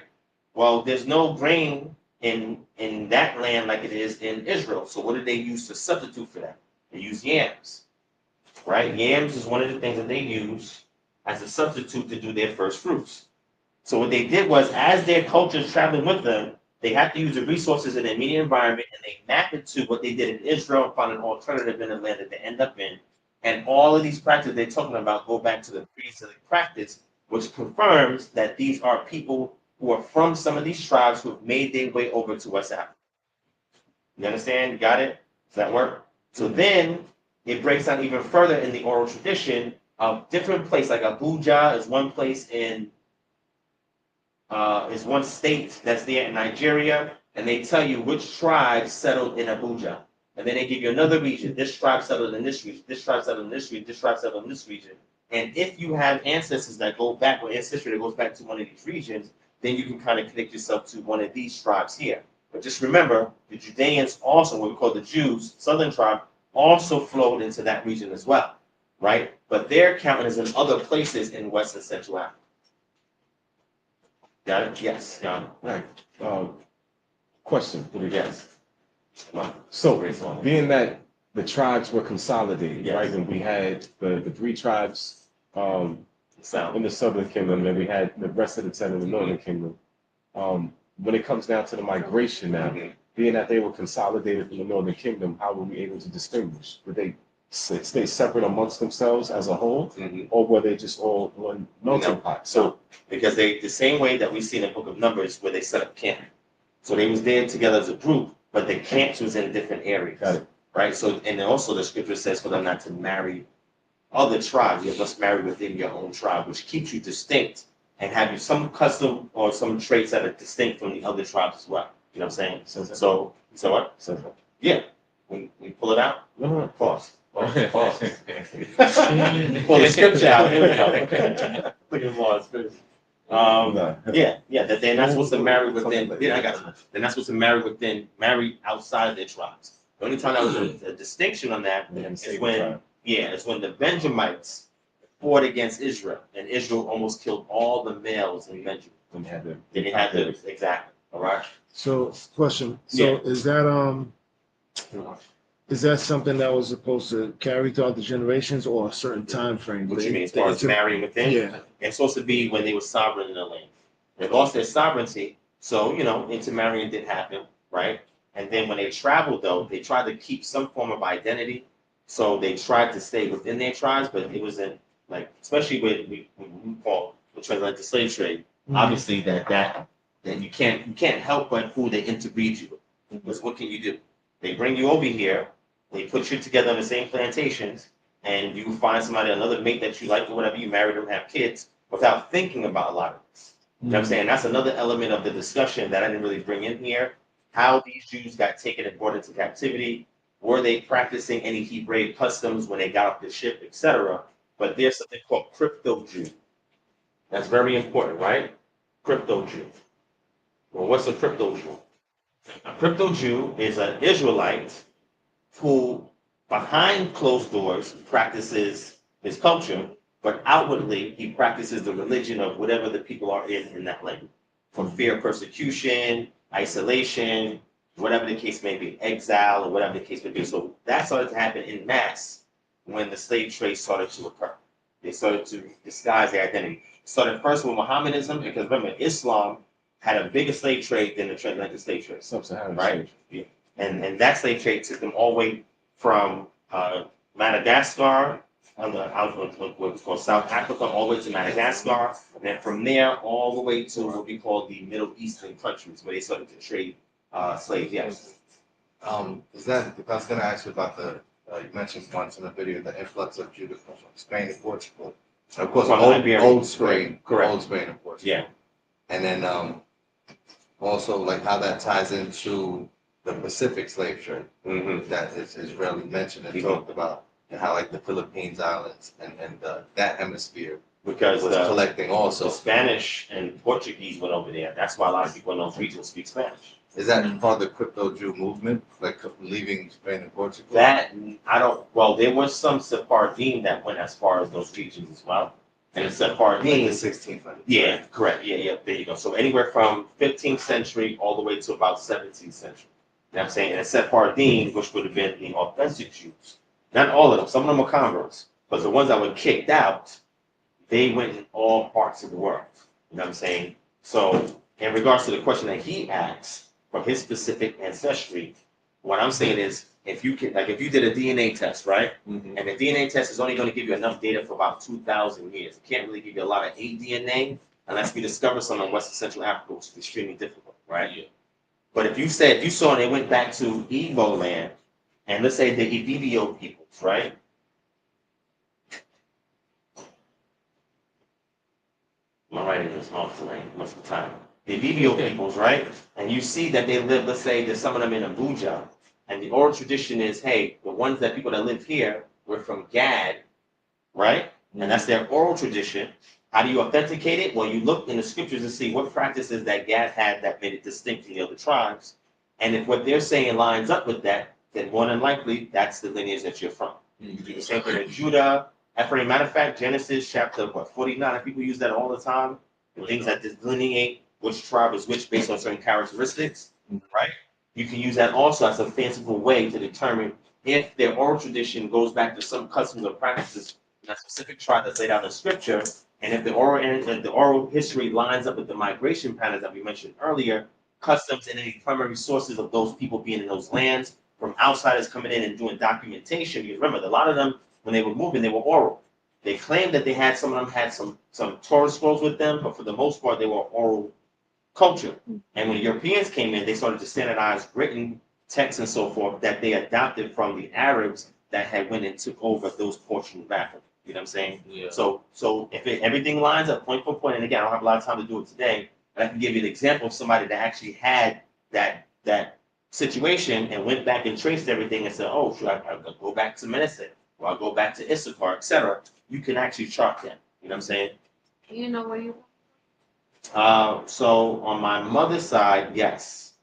Well, there's no grain in that land like it is in Israel. So what did they use to substitute for that? They use yams, right? Yams is one of the things that they use as a substitute to do their first fruits. So what they did was, as their culture is traveling with them, they have to use the resources in their immediate environment, and they map it to what they did in Israel and find an alternative in the land that they end up in. And all of these practices they're talking about go back to the pre-Islamic practice, which confirms that these are people who are from some of these tribes who have made their way over to West Africa. You understand? You got it? Does that work? So then it breaks down even further in the oral tradition of different places. Like Abuja is one place in is one state that's there in Nigeria, and they tell you which tribe settled in Abuja. And then they give you another region. This tribe settled in this region. This tribe settled in this region. This tribe settled in this region. And if you have ancestors that go back, or ancestry that goes back to one of these regions, then you can kind of connect yourself to one of these tribes here. But just remember, the Judeans also, what we call the Jews, southern tribe, also flowed into that region as well, right? But their counting is in other places in West and Central Africa. Got it? Yes. Got it. Right. Question. Yes. So, being that the tribes were consolidated, Yes. right, and we had the 3 tribes in the southern kingdom, and we had the rest of the 10 in the northern kingdom. When it comes down to the migration now, being that they were consolidated from the northern kingdom, how were we able to distinguish? Would they stay separate amongst themselves as a whole, or were they just all one melting pot? So, because they, the same way that we see in the book of Numbers, where they set up camp. So they was there together as a group, but the camps was in different areas. Got it. Right? So, and then also the scripture says for them not to marry other tribes. You must marry within your own tribe, which keeps you distinct and have you some custom or some traits that are distinct from the other tribes as well. You know what I'm saying? So what? Yeah. When we pull it out, pause. Pull the scripture out. Here we go. Look at Mars. That they're not supposed to marry within. Yeah, I got you. They're not supposed to marry outside of their tribes. The only time that was a distinction on that is when, it's when the Benjamites fought against Israel, and Israel almost killed all the males in Benjamin. They didn't have them exactly. All right. So, question. So, is that something that was supposed to carry throughout the generations, or a certain time frame? What you mean, as far as marrying within? Yeah. It's supposed to be when they were sovereign in the land. They lost their sovereignty, so intermarrying did happen, right? And then when they traveled, though, they tried to keep some form of identity. So they tried to stay within their tribes, but it wasn't like, especially with we call the transatlantic slave trade. Obviously, that you can't help but who they interbreed you with. Because what can you do? They bring you over here, they put you together on the same plantations, and you find somebody, another mate that you like or whatever, you marry them, have kids, without thinking about a lot of this. You know what I'm saying? That's another element of the discussion that I didn't really bring in here. How these Jews got taken and brought into captivity. Were they practicing any Hebraic customs when they got off the ship, etc.? But there's something called crypto-Jew. That's very important, right? Crypto-Jew. Well, what's a crypto-Jew? A crypto-Jew is an Israelite who, behind closed doors, practices his culture, but outwardly he practices the religion of whatever the people are in that land. From fear of persecution, isolation, whatever the case may be, exile, or whatever the case may be. So that started to happen in mass when the slave trade started to occur. They started to disguise their identity. It started first with Mohammedanism, because remember, Islam had a bigger slave trade than the transatlantic slave trade. Right? Yeah. And that slave trade took them all the way from Madagascar, what's called South Africa, all the way to Madagascar, and then from there all the way to what we call the Middle Eastern countries, where they started to trade slaves. Yes. Is that, if I was going to ask you about you mentioned once in the video the influx of Judah from Spain and Portugal. Of course, old Spain, correct. Old Spain and Portugal. Yeah. And then also like how that ties into the Pacific slave trade that is rarely mentioned and talked about, and how like the Philippines Islands and that hemisphere because was collecting also. The Spanish and Portuguese went over there. That's why a lot of people in those regions speak Spanish. Is that part of the crypto Jew movement, like leaving Spain and Portugal? That I don't. Well, there was some Sephardim that went as far as those regions as well. And Sephardim, like the 1600s. Yeah, correct. Yeah. There you go. So anywhere from 15th century all the way to about 17th century. You know what I'm saying? And Sephardim, which would have been the authentic Jews. Not all of them. Some of them were converts, but the ones that were kicked out, they went in all parts of the world. You know what I'm saying? So in regards to the question that he asked from his specific ancestry, what I'm saying is, if you did a DNA test, right? And the DNA test is only going to give you enough data for about 2,000 years. It can't really give you a lot of DNA unless we discover some in West Central Africa, which is extremely difficult, right? Yeah. But if you saw and they went back to Igbo land, and let's say the Ibibio peoples, right? My writing is off today most of the time. The Ibibio peoples, right? And you see that they live, let's say there's some of them in Abuja. And the oral tradition is, hey, the ones that people that live here were from Gad, right? And that's their oral tradition. How do you authenticate it? Well, you look in the scriptures and see what practices that Gad had that made it distinct from the other tribes. And if what they're saying lines up with that, then more than likely, that's the lineage that you're from. You do the same thing in Judah, Ephraim. Matter of fact, Genesis chapter 49, people use that all the time. The things that delineate which tribe is which based on certain characteristics, right? You can use that also as a fanciful way to determine if their oral tradition goes back to some customs or practices in a specific tribe that's laid out in scripture, and if the oral history lines up with the migration patterns that we mentioned earlier, customs and any primary sources of those people being in those lands, from outsiders coming in and doing documentation. Because remember, a lot of them, when they were moving, they were oral. They claimed that some of them had some Torah scrolls with them, but for the most part, they were oral culture. And when the Europeans came in, they started to standardize written texts and so forth that they adopted from the Arabs that had went and took over those portions of Africa. You know what I'm saying? Yeah. So if everything lines up point for point, and again, I don't have a lot of time to do it today, but I can give you an example of somebody that actually had that situation and went back and traced everything and said, oh, should I go back to Manasseh, or I'll go back to Issachar, etc. You can actually chart that. You know what I'm saying? You know where you So on my mother's side, yes.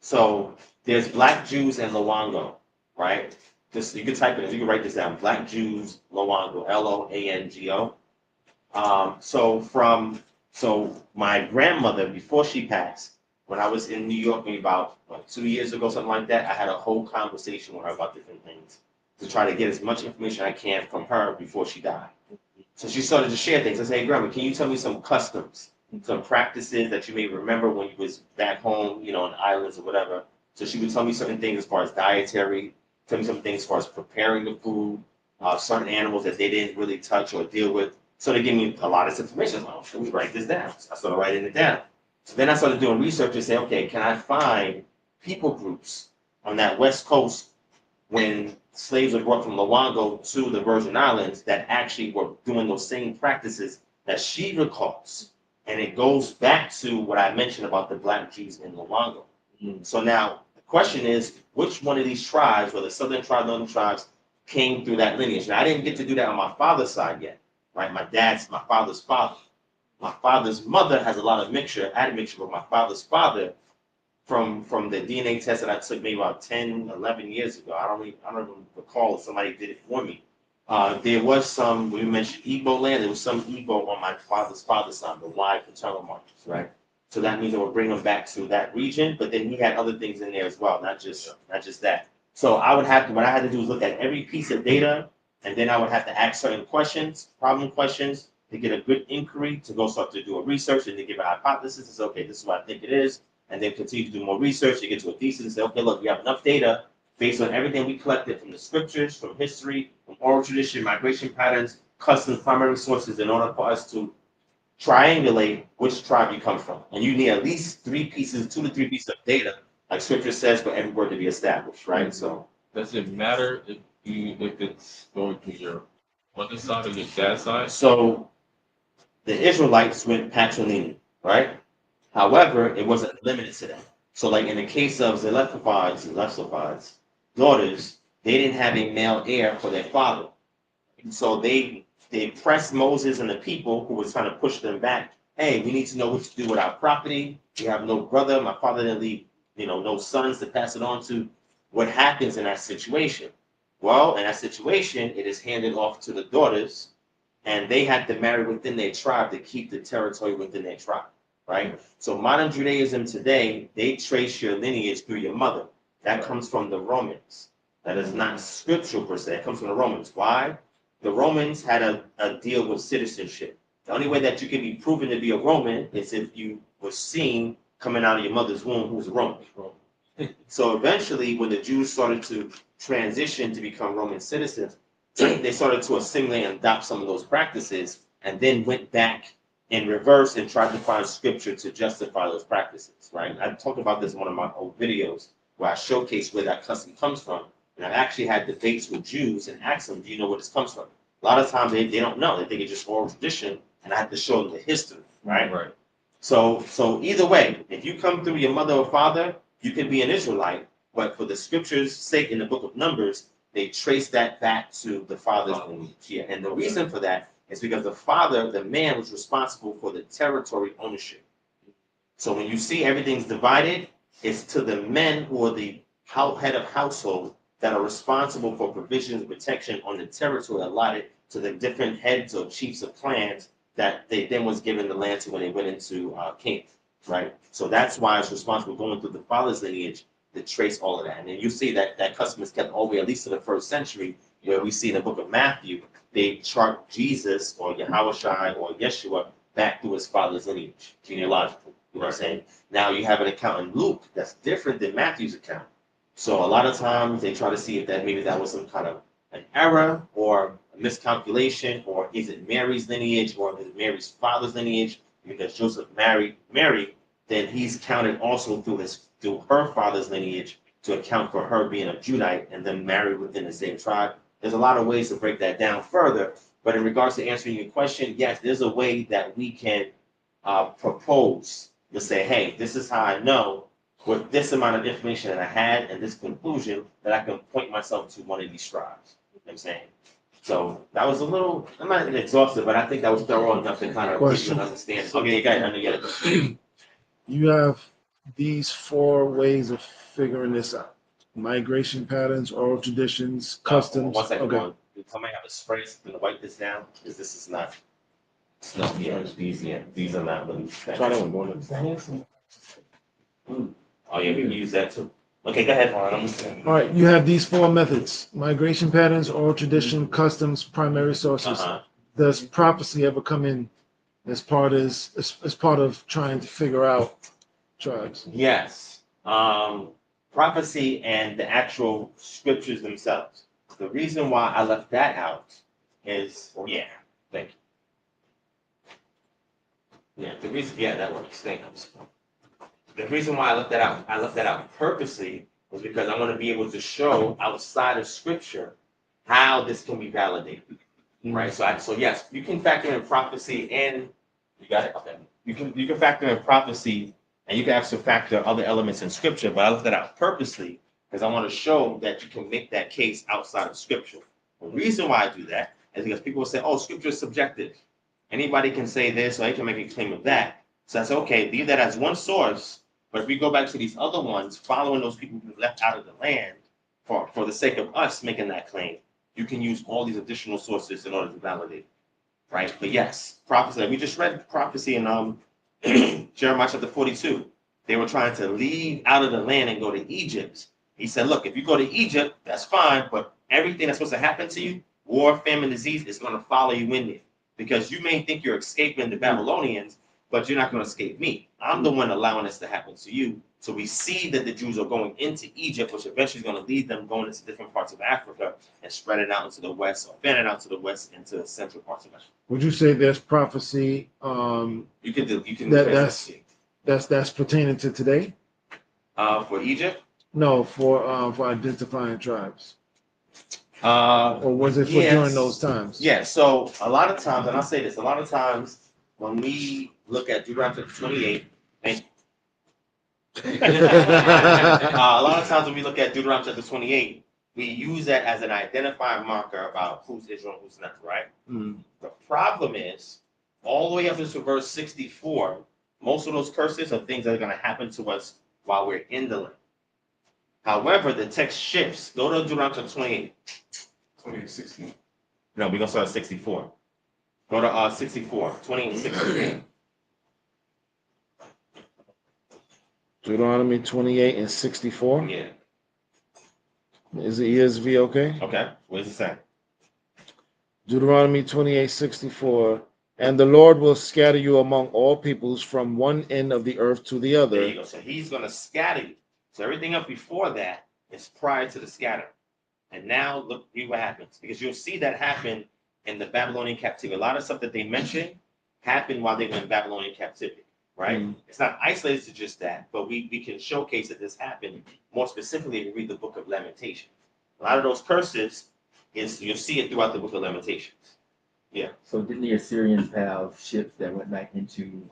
So there's Black Jews and Luongo, right? This you can type it. You can write this down. Black Jews, Luongo, Loango. So my grandmother, before she passed, when I was in New York, maybe about 2 years ago, something like that, I had a whole conversation with her about different things to try to get as much information I can from her before she died. So she started to share things. I said, hey, Grandma, can you tell me some customs, some practices that you may remember when you was back home, in the islands or whatever? So she would tell me certain things as far as dietary, tell me some things as far as preparing the food, certain animals that they didn't really touch or deal with. So they gave me a lot of this information. I was like, oh, should we write this down? So I started writing it down. So then I started doing research and say, okay, can I find people groups on that West Coast when slaves were brought from Luongo to the Virgin Islands that actually were doing those same practices that she recalls. And it goes back to what I mentioned about the Black Jews in Luongo. So now the question is, which one of these tribes, whether Southern tribes, Northern tribes, came through that lineage? Now, I didn't get to do that on my father's side yet, right? My father's father. My father's mother has a lot of admixture with my father's father from the DNA test that I took maybe about 10, 11 years ago. I don't even recall if somebody did it for me. There was some, we mentioned Igbo land, there was some Igbo on my father's side, the wide paternal markers, right? So that means it will bring them back to that region, but then he had other things in there as well, not just that. So what I had to do was look at every piece of data, and then I would have to ask certain questions, problem questions, to get a good inquiry, to go start to do a research and to give a hypothesis and say, okay, this is what I think it is, and then continue to do more research to get to a thesis and say, okay, look, we have enough data based on everything we collected from the scriptures, from history, from oral tradition, migration patterns, customs, primary sources, in order for us to triangulate which tribe you come from. And you need at least 2 to 3 pieces of data, like scripture says, for every word to be established, right? So Does it matter if it's going through your mother's side or your dad's side? So the Israelites went patrilineal, right? However, it wasn't limited to that. So, like in the case of Zelophehad's daughters, they didn't have a male heir for their father. So they pressed Moses and the people who was trying to push them back. Hey, we need to know what to do with our property. We have no brother. My father didn't leave, no sons to pass it on to. What happens in that situation? Well, in that situation, it is handed off to the daughters, and they had to marry within their tribe to keep the territory within their tribe, right? So modern Judaism today, they trace your lineage through your mother. That comes from the Romans. That is not scriptural per se. It comes from the Romans. Why? The Romans had a deal with citizenship. The only way that you can be proven to be a Roman is if you were seen coming out of your mother's womb who's a Roman. So eventually, when the Jews started to transition to become Roman citizens, they started to assimilate and adopt some of those practices, and then went back in reverse and tried to find scripture to justify those practices, right? I talked about this in one of my old videos where I showcase where that custom comes from. And I've actually had debates with Jews and asked them, do you know where this comes from? A lot of times they don't know. They think it's just oral tradition, and I have to show them the history, right? Right. So either way, if you come through your mother or father, you can be an Israelite, but for the scriptures' sake in the book of Numbers, they trace that back to the father's lineage. Yeah, and the reason for that is because the father, the man, was responsible for the territory ownership. So when you see everything's divided, it's to the men who are the head of household that are responsible for provisions and protection on the territory allotted to the different heads or chiefs of clans that they then was given the land to when they went into Canaan, right? So that's why it's responsible going through the father's lineage to trace all of that. And then you see that custom is kept all the way at least to the 1st century, where we see in the book of Matthew, they chart Jesus or Yahushua or Yeshua back through his father's lineage, genealogical. You know what I'm saying? Now you have an account in Luke that's different than Matthew's account. So a lot of times they try to see if maybe that was some kind of an error or a miscalculation, or is it Mary's lineage or is it Mary's father's lineage? Because Joseph married Mary, then he's counted also through her father's lineage to account for her being a Judite and then married within the same tribe. There's a lot of ways to break that down further, but in regards to answering your question, yes, there's a way that we can propose to say, hey, this is how I know with this amount of information that I had and this conclusion that I can point myself to one of these tribes. You know what I'm saying? So that was a little, I'm not exhaustive, but I think that was thorough enough to kind of give you Question. an understanding. Okay, you got it. I know you got it. You have these 4 ways of figuring this out: migration patterns, oral traditions, customs. One second, Okay. did somebody have a spray to wipe this down? Because this is not, it's not, these are not really. Try that one, going Oh, yeah, we can use that too. Okay, go ahead, Ron, I'm listening. All right. You have these 4 methods: migration patterns, oral tradition, customs, primary sources. Uh-huh. Does prophecy ever come in as part of trying to figure out tribes? Yes. Prophecy and the actual scriptures themselves. The reason why I left that out is, thank you. Yeah, that works. Thank you. The reason why I left that out purposely was because I want to be able to show outside of scripture how this can be validated. Right. So yes, you can factor in prophecy and you got it. Okay. You can factor in prophecy and you can also factor other elements in scripture, but I left that out purposely because I want to show that you can make that case outside of scripture. The reason why I do that is because people will say, "Oh, scripture is subjective. Anybody can say this, or they can make a claim of that." So I say, "Okay, leave that as one source." But if we go back to these other ones, following those people who left out of the land for the sake of us making that claim, you can use all these additional sources in order to validate, right? But yes, prophecy. We just read prophecy in Jeremiah chapter 42. They were trying to leave out of the land and go to Egypt. He said, "Look, if you go to Egypt, that's fine, but everything that's supposed to happen to you, war, famine, disease, is going to follow you in there because you may think you're escaping the Babylonians, but you're not going to escape me. I'm the one allowing this to happen to you." So we see that the Jews are going into Egypt, which eventually is going to lead them going into different parts of Africa and spreading out into the west, or fanning out to the west into the central parts of Africa. Would you say there's prophecy You can that's pertaining to today? For Egypt? No, for identifying tribes. Or was it for Yes. during those times? Yeah, so a lot of times, and I'll say this, a lot of times when we look at Deuteronomy 28, thank you. A lot of times when we look at Deuteronomy chapter 28, we use that as an identifying marker about who's Israel and who's not, right? The problem is, all the way up to verse 64, most of those curses are things that are going to happen to us while we're in the land. However, the text shifts. Go to Deuteronomy chapter 28. 60. No, we're going to start at 64. Go to 64, 20 and 64. Deuteronomy 28 and 64. Yeah. Is the ESV okay? Okay. What does it say? Deuteronomy 28:64. And the Lord will scatter you among all peoples from one end of the earth to the other. There you go. So he's going to scatter you. So everything up before that is prior to the scatter. And now look, read what happens. Because you'll see that happen in the Babylonian captivity. A lot of stuff that they mention happened while they were in Babylonian captivity, right? It's not isolated to just that, but we can showcase that this happened more specifically if you read the book of Lamentations. A lot of those curses you'll see it throughout the book of Lamentations. Yeah. So didn't the Assyrians have ships that went back into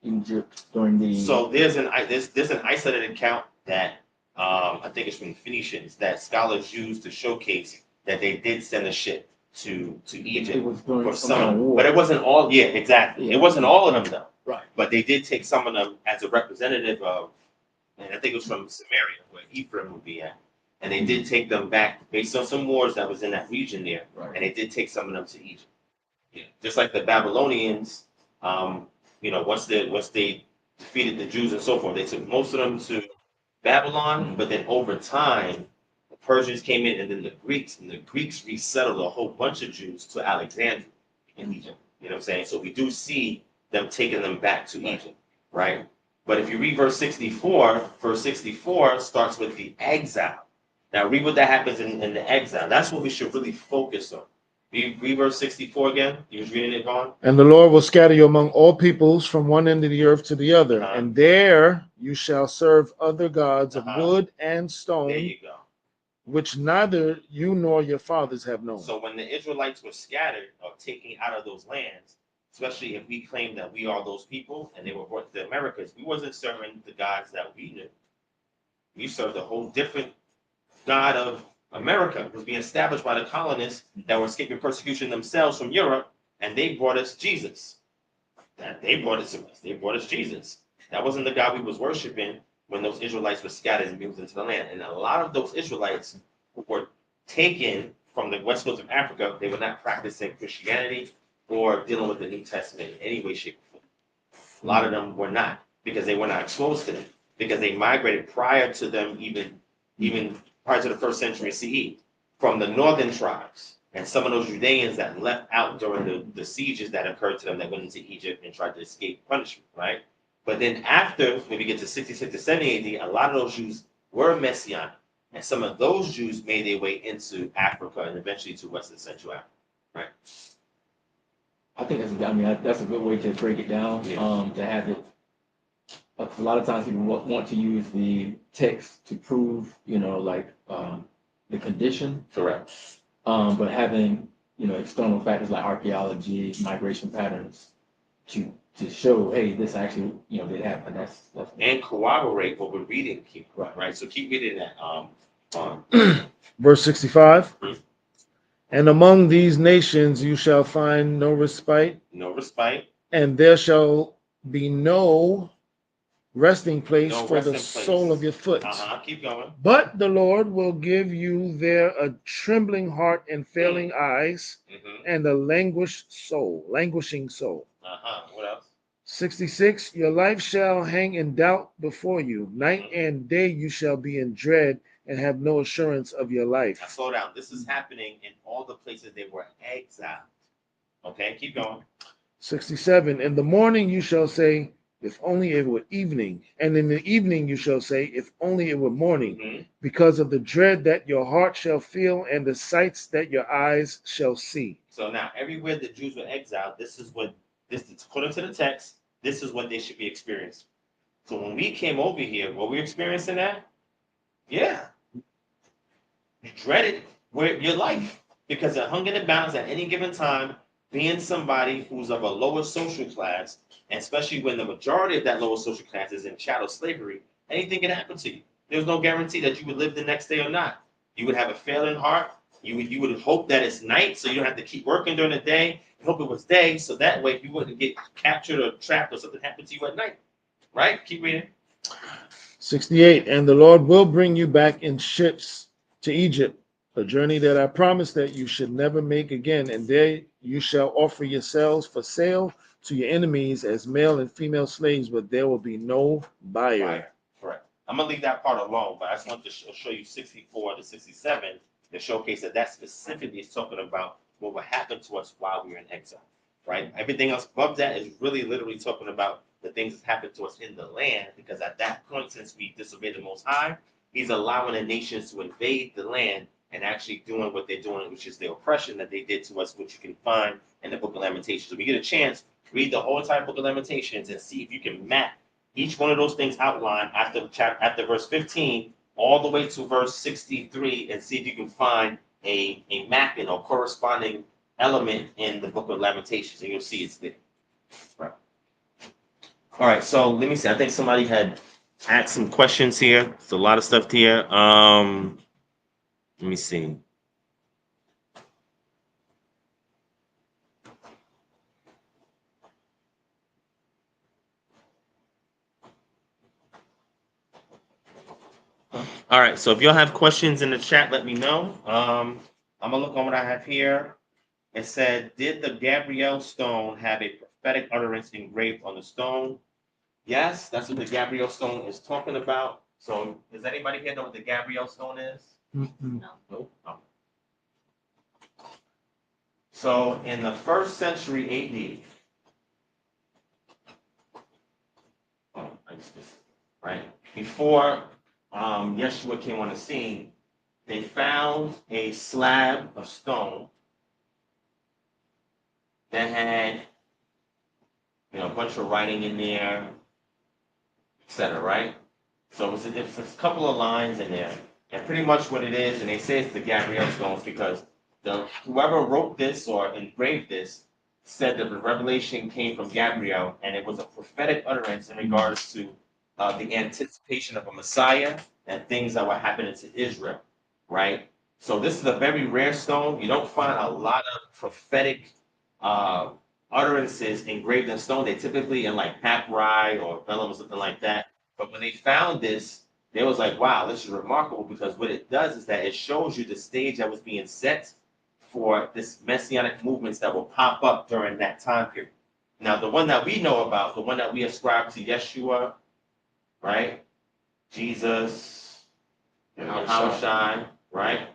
Egypt during the? So there's an isolated account that I think it's from the Phoenicians that scholars use to showcase that they did send a ship to Egypt It was during for some some kind of of them, war. but it wasn't all. Yeah, exactly. Yeah. It wasn't all of them though. Right. But they did take some of them as a representative of, and I think it was from Samaria where Ephraim would be at, and they did take them back based on some wars that was in that region there, Right. and they did take some of them to Egypt. Yeah. Just like the Babylonians, once they defeated the Jews and so forth, they took most of them to Babylon, but then over time, the Persians came in, and then the Greeks resettled a whole bunch of Jews to Alexandria in Egypt. You know what I'm saying? So we do see them taking them back to Egypt, right? But if you read verse 64 starts with the exile. Now read what that happens in the exile. That's what we should really focus on. Read verse 64 again. You was reading it, Vaughn? And the Lord will scatter you among all peoples from one end of the earth to the other. Uh-huh. And there you shall serve other gods of wood and There stone, you go. which neither you nor your fathers have known. So when the Israelites were scattered or taken out of those lands, especially if we claim that we are those people and they were brought to the Americas, we wasn't serving the gods that we knew. We served a whole different God of America was being established by the colonists that were escaping persecution themselves from Europe, and they brought us Jesus. They brought it to us. They brought us Jesus. That wasn't the God we was worshiping when those Israelites were scattered and moved into the land. And a lot of those Israelites who were taken from the west coast of Africa, they were not practicing Christianity or dealing with the New Testament in any way, shape, or form. A lot of them were not, because they were not exposed to them, because they migrated prior to them, even prior to the 1st century CE, from the northern tribes. And some of those Judeans that left out during the sieges that occurred to them, that went into Egypt and tried to escape punishment, right? But then after, when we get to 66 to 70 AD, a lot of those Jews were Messianic. And some of those Jews made their way into Africa and eventually to Western Central Africa, right? I think that's a good way to break it down. Yeah. To have it. A lot of times people want to use the text to prove, the condition. Correct. But having, external factors like archaeology, migration patterns to show, hey, this actually, did happen. That's And corroborate what we're reading here, right. right? So keep reading that. Verse 65. Mhm. And among these nations you shall find no respite, No respite. and there shall be no resting place No for the resting place. sole of your foot. Keep going. But the Lord will give you there a trembling heart and failing eyes, and a languishing soul. What else? 66, your life shall hang in doubt before you. Night and day you shall be in dread and have no assurance of your life. Now slow down. This is happening in all the places they were exiled. Okay, keep going. 67, in the morning you shall say, if only it were evening. And in the evening you shall say, if only it were morning, because of the dread that your heart shall feel and the sights that your eyes shall see. So now, everywhere the Jews were exiled, this according to the text, this is what they should be experiencing. So when we came over here, were we experiencing that? Yeah. You dreaded your life, because it hung in the balance at any given time, being somebody who's of a lower social class, and especially when the majority of that lower social class is in chattel slavery, anything can happen to you. There's no guarantee that you would live the next day or not. You would have a failing heart. You would hope that it's night, so you don't have to keep working during the day. You hope it was day, so that way you wouldn't get captured or trapped or something happened to you at night. Right? Keep reading. 68, and the Lord will bring you back in ships to Egypt, a journey that I promised that you should never make again, and there you shall offer yourselves for sale to your enemies as male and female slaves, but there will be no buyer. Correct. I'm gonna leave that part alone, but I just want to show you 64 to 67 to showcase that specifically is talking about what would happen to us while we were in exile. Right? Everything else above that is really literally talking about the things that happened to us in the land, because at that point, since we disobeyed the Most High, He's allowing the nations to invade the land and actually doing what they're doing, which is the oppression that they did to us, which you can find in the Book of Lamentations. So if you get a chance, read the whole entire Book of Lamentations and see if you can map each one of those things outlined after verse 15 all the way to verse 63, and see if you can find a mapping or corresponding element in the Book of Lamentations, and you'll see it's there. Right. All right, so let me see. I think somebody had asked some questions here. There's a lot of stuff here. Let me see. All right, so if y'all have questions in the chat, let me know. I'm gonna look on what I have here. It said, did the Gabriel Stone have a prophetic utterance engraved on the stone? Yes, that's what the Gabriel Stone is talking about. So does anybody here know what the Gabriel Stone is? No. Nope. No. So in the 1st century AD, right, before Yeshua came on the scene, they found a slab of stone that had, a bunch of writing in there, etc. Right? So it's a couple of lines in there, and pretty much what it is, and they say it's the Gabriel stones because whoever wrote this or engraved this said that the revelation came from Gabriel, and it was a prophetic utterance in regards to the anticipation of a Messiah and things that were happening to Israel, right? So this is a very rare stone. You don't find a lot of prophetic utterances engraved in stone. They typically in like papyri or vellum or something like that. But when they found this, they was like, wow, this is remarkable, because what it does is that it shows you the stage that was being set for this messianic movements that will pop up during that time period. Now, the one that we know about, the one that we ascribe to Yeshua, right? Jesus, Yahushua, right?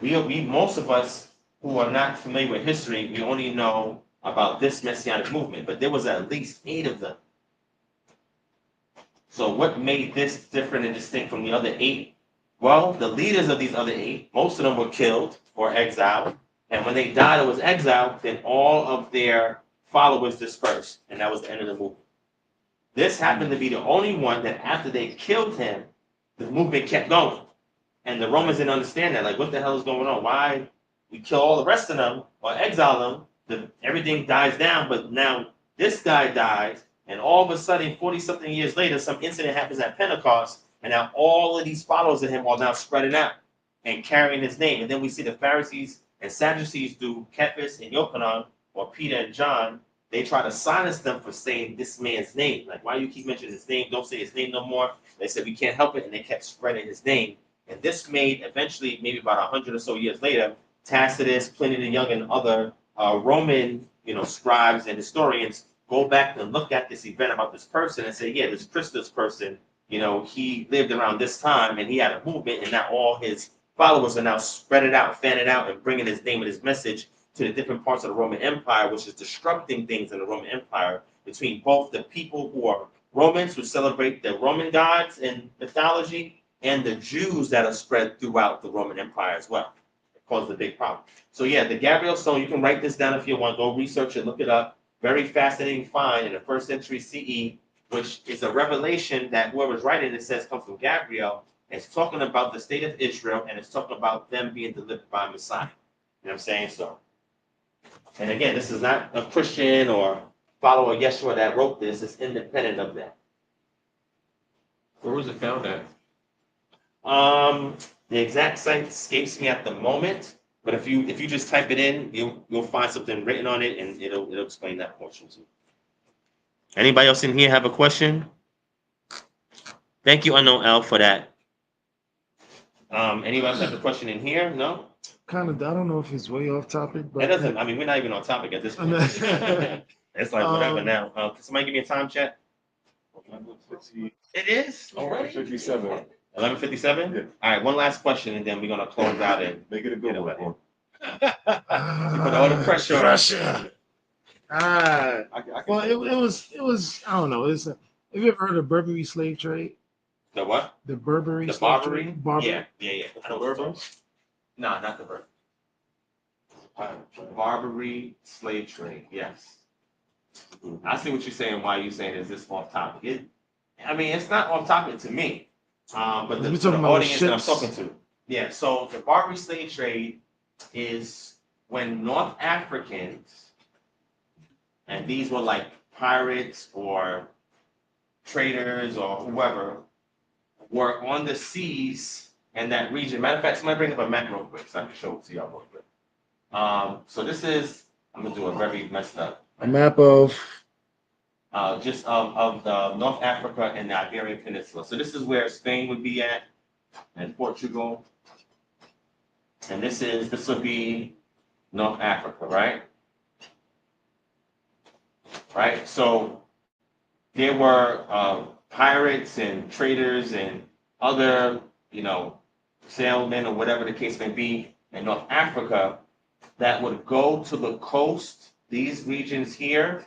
We most of us who are not familiar with history, we only know about this messianic movement, but there was at least 8 of them. So what made this different and distinct from the other 8? Well, the leaders of these other 8, most of them were killed or exiled. And when they died or was exiled, then all of their followers dispersed. And that was the end of the movement. This happened to be the only one that after they killed him, the movement kept going. And the Romans didn't understand that. Like, what the hell is going on? Why we kill all the rest of them or exile them? Everything dies down, but now this guy dies. And all of a sudden, 40-something years later, some incident happens at Pentecost. And now all of these followers of him are now spreading out and carrying his name. And then we see the Pharisees and Sadducees do Cephas and Yochanan, or Peter and John. They try to silence them for saying this man's name. Like, why do you keep mentioning his name? Don't say his name no more. They said, we can't help it. And they kept spreading his name. And this made, eventually, maybe about 100 or so years later, Tacitus, Pliny the Young, and other Roman, scribes and historians go back and look at this event about this person and say, yeah, this Christus person, he lived around this time and he had a movement, and now all his followers are now spreading out, fanning out, and bringing his name and his message to the different parts of the Roman Empire, which is disrupting things in the Roman Empire between both the people who are Romans, who celebrate the Roman gods and mythology, and the Jews that are spread throughout the Roman Empire as well. It caused a big problem. So yeah, the Gabriel Stone, you can write this down if you want. Go research it, look it up. Very fascinating find in the 1st century CE, which is a revelation that whoever's writing it says comes from Gabriel. It's talking about the state of Israel, and it's talking about them being delivered by Messiah. You know what I'm saying? So, and again, this is not a Christian or follower of Yeshua that wrote this. It's independent of that. Where was it found at? The exact site escapes me at the moment, but if you just type it in, you'll find something written on it, and it'll explain that portion too. Anybody else in here have a question? Thank you, Unknown L, for that. Anybody else have a question in here? No? Kind of, I don't know if it's way off topic, but It doesn't. I mean, we're not even on topic at this point. It's like whatever now. Can somebody give me a time check? 11:50, It is already 11:57. 11:57. Yeah. All right, one last question, and then we're gonna close out and Make it a good one. you put all the pressure on. Pressure. I can Well, it was. I don't know. Have you ever heard of Barbary slave trade? The what? The Barbary. The slave Barbary? trade? Barbary. Yeah. I know Berbers? No, not the Berbers. Barbary slave trade. Yes. I see what you're saying. Why you're saying is this off topic? It's not off topic to me. But We're the talking about audience that I'm ships. talking to. Yeah. So the Barbary slave trade is when North Africans, and these were like pirates or traders or whoever, were on the seas in that region. Matter of fact, somebody bring up a map real quick so I can show it to y'all real quick. So this is, I'm gonna do a very messed up. A map of. Just of the North Africa and the Iberian Peninsula. So this is where Spain would be at, and Portugal. And this would be North Africa, right? Right. So there were pirates and traders and other, sailmen or whatever the case may be in North Africa that would go to the coast, these regions here,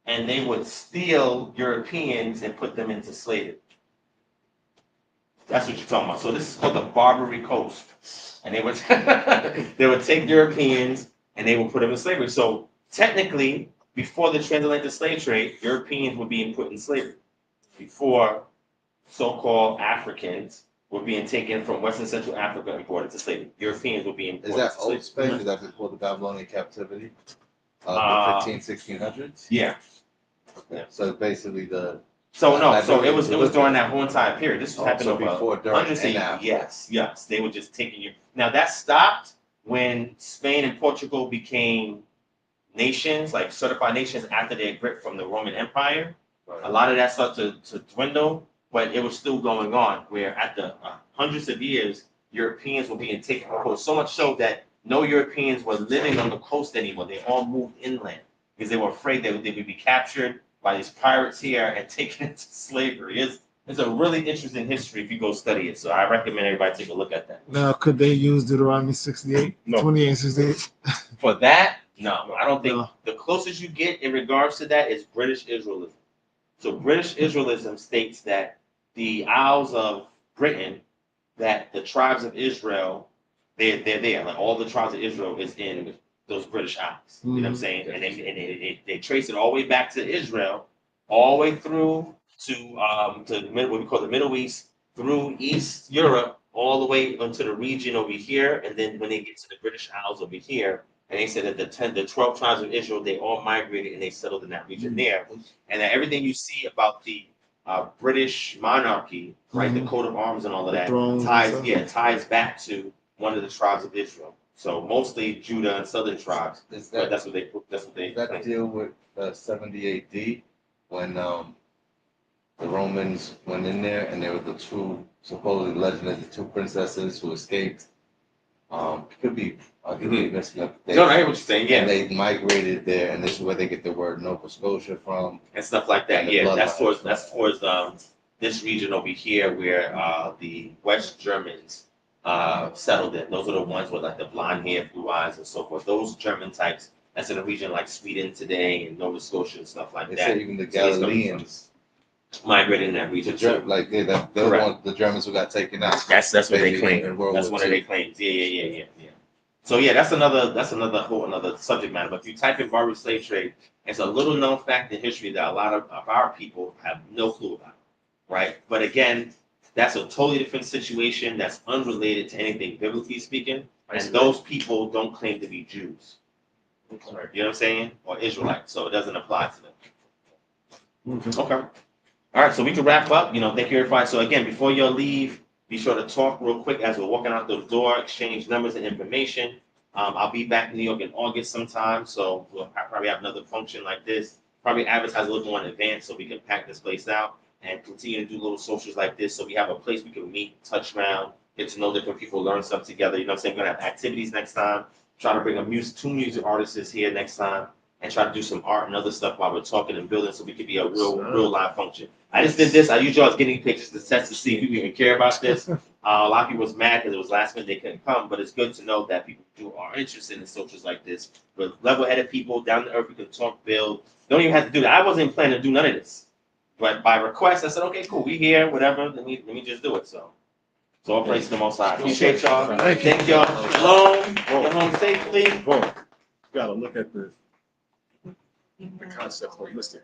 and they would steal Europeans and put them into slavery. That's what you're talking about. So this is called the Barbary Coast. And they would they would take Europeans and they would put them in slavery. So technically, before the transatlantic slave trade, Europeans were being put in slavery. Before so-called Africans were being taken from Western Central Africa and brought into slavery. Europeans were being Is brought that into slavery. old Spain? Is that before the Babylonian captivity of the 1600s? Yeah. Okay. So basically the So no, I so know it was during that whole entire period. This was happening so over before, during, hundreds of and years. after. Yes. They were just taking you. Now that stopped when Spain and Portugal became nations, like certified nations, after their grip from the Roman Empire. A lot of that started to dwindle, but it was still going on. Where after hundreds of years, Europeans were being taken on coast. So much so that no Europeans were living on the coast anymore. They all moved inland because they were afraid they would be captured by these pirates here and taken into slavery. It's a really interesting history if you go study it. So I recommend everybody take a look at that. Now, could they use Deuteronomy 68? No. 28, 68? For that, no, I don't think. No. The closest you get in regards to that is British Israelism. So British Israelism states that the Isles of Britain, that the tribes of Israel, they're there. Like all the tribes of Israel is in those British Isles. You know what I'm saying? And they trace it all the way back to Israel, all the way through to what we call the Middle East, through East Europe, all the way into the region over here, and then when they get to the British Isles over here, and they said that the 12 tribes of Israel, they all migrated and they settled in that region there, and that everything you see about the British monarchy, right, the coat of arms and all of that, ties back to one of the tribes of Israel. So mostly Judah and southern tribes, but that's what they Does that deal with 70 AD when the Romans went in there and there were the two supposedly legendary two princesses who escaped? Could be I could be messing up. No, I hear what you're saying. Yeah, and they migrated there, and this is where they get the word Nova Scotia from, and stuff like that. And the Yeah, that's bloodline. towards this region over here where the West Germans settled in. Those are the ones with like the blonde hair, blue eyes, and so forth. Those German types. That's in a region like Sweden today and Nova Scotia and stuff like They that. say even the Galileans Migrated in that region too. like they're the ones, the Germans who got taken out. That's what they Basically, claim. in World That's War one of II. their claims. Yeah. So yeah, that's another whole another subject matter. But if you type in Barbary slave trade, it's a little known fact in history that a lot of our people have no clue about, right? But again, that's a totally different situation that's unrelated to anything biblically speaking, and those people don't claim to be Jews. You know what I'm saying? Or Israelites, so it doesn't apply to them. Okay. All right, so we can wrap up. Thank you, everybody. So again, before y'all leave, be sure to talk real quick as we're walking out the door, exchange numbers and information. I'll be back in New York in August sometime, so we'll probably have another function like this. Probably advertise a little more in advance so we can pack this place out and continue to do little socials like this so we have a place we can meet, touch around, get to know different people, learn stuff together. You know what I'm saying? We're going to have activities next time. Try to bring two music artists here next time and try to do some art and other stuff while we're talking and building so we can be a real live function. I just did this. I used y'all as guinea pigs to test to see if you even care about this. A lot of people was mad because it was last minute they couldn't come, but it's good to know that people are interested in socials like this. With level-headed people, down to earth, we can talk, build. Don't even have to do that. I wasn't planning to do none of this, but by request, I said, okay, cool, we here, whatever. Let me just do it. So all praise to the Most High. Appreciate y'all. Thank y'all. Shalom. Get home safely. Boom. You gotta look at the concept holistic,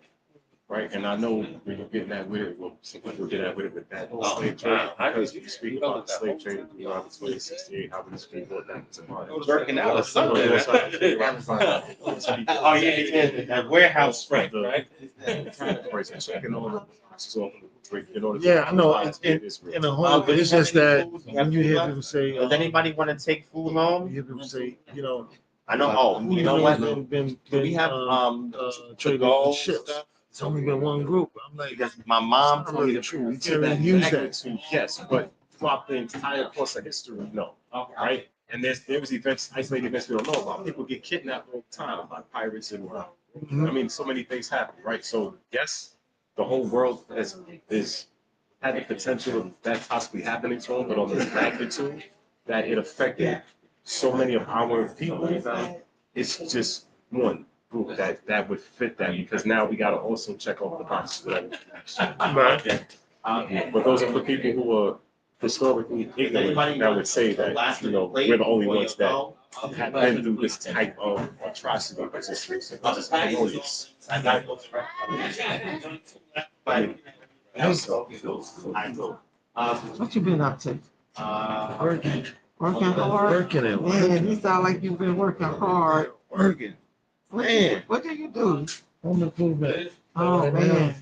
right? And I know where you're getting at with it. Well, some people get at with it with that slave trade. Because we speak about the slave trade in Deuteronomy 20:68, how we speak about that to Martin. Working out or something. Oh yeah, that warehouse rent, right? Checking all the boxes off of the brick in order to Yeah, I know. it's In a whole, but it's just that when you hear people say, Does anybody want to take food you home? hear people say, I know. Oh, you know what? Been We have traded gold ships. stuff. It's only been one group. I'm like, Because my mom that's not told me really to true. You to can't that really use that. magnitude, yes, but throughout the entire course of history, no. Right? And there was events, isolated events we don't know about. People get kidnapped all the time by pirates and I mean, so many things happen, right? So yes, the whole world is had the potential of that possibly happening to them, but on the magnitude that it affected so many of our people, it's just one group that would fit that, because now we got to also check off the boxes for that. But those are for people who are historically ignorant that would say that, we're the only ones that have been through this type of atrocity. Because it's erroneous. What you been up to? Working. Working hard? Working it. Man, you sound like you've been working hard. Working. Man. What do you do? Home improvement. Oh, man.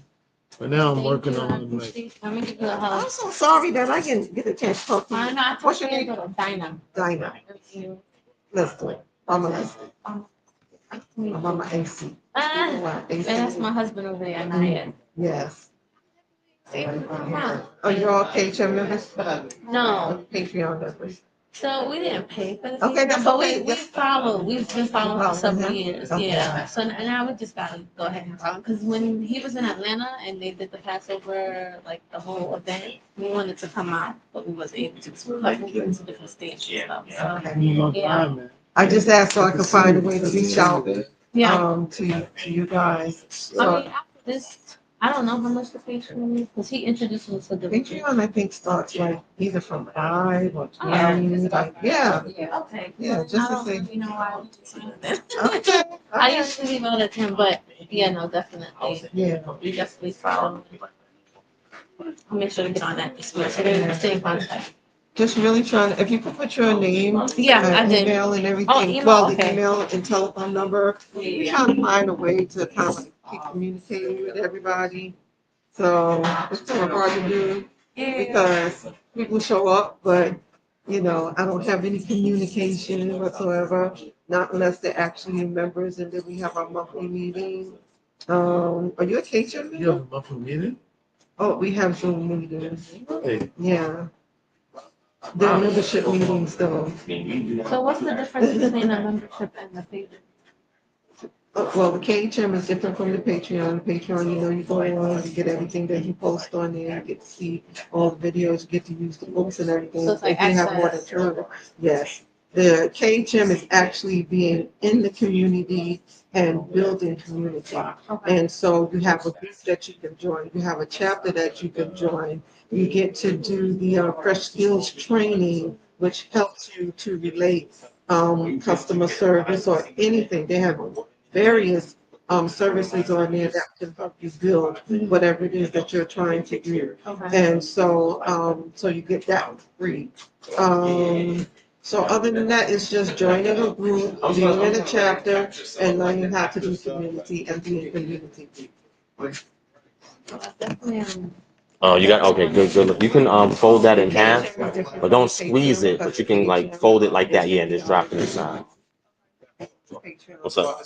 But now I'm working on like Let me give you a I'm hug. so sorry that I didn't get a chance to talk to I you. know, I What's told your you to name? go to Dinah. Dinah. Listen, I'm a Mama AC. And that's my husband over there, Naya. Yes. Are you all KHM members? No, Patreon members. so we didn't pay for the Okay, Patreon, that's but okay. we follow. We've been following for several Following him? years. Okay. Yeah. So now we just gotta go ahead and follow because when he was in Atlanta and they did the Passover, like the whole event, we wanted to come out, but we wasn't able to. So we like moved into different states and stuff. So yeah. I just asked so I could find a way to reach out, Yeah. to you guys. I So mean, after this, I don't know how much the Patreon is because he introduced me to the Patreon, I think, starts like either from 5 or Oh, yeah. 20, like, yeah. Okay. Yeah, just to I don't say. really know why we just signed that. Okay. I usually leave out at 10, but yeah, no, definitely. Yeah. We definitely follow. I'll make sure to get on that this month. So then stay in contact. Just really trying, if you could put your name, Yeah, I did. email and everything, Oh, email, well, the okay. email and telephone number. We're trying to find a way to kind of keep communicating with everybody. So it's kind of hard to do because people show up, but you know, I don't have any communication whatsoever, not unless they're actually members, and then we have our monthly meeting. Are you a KHM you have member? a monthly meeting? Oh, we have Zoom meetings. Hey, Yeah. They're membership meetings though. So what's the difference between a membership and the Patreon? Well, the KHM is different from the Patreon. Patreon, you know, you go on, you get everything that you post on there, you get to see all the videos, you get to use the books and everything. So it's like If you have more than access. 200. Yes. The KHM is actually being in the community and building community. Okay. And so you have a group that you can join, you have a chapter that you can join. You get to do the fresh skills training, which helps you to relate customer service or anything. They have various services on there that can help you build whatever it is that you're trying to do. Okay. And so so you get that free. So other than that, it's just joining a group, being in a chapter, and learning how to do community and be in community. Definitely. Oh, you got, okay, good, good. You can fold that in half, but don't squeeze it, but you can like fold it like that, yeah, and just drop it inside. What's up?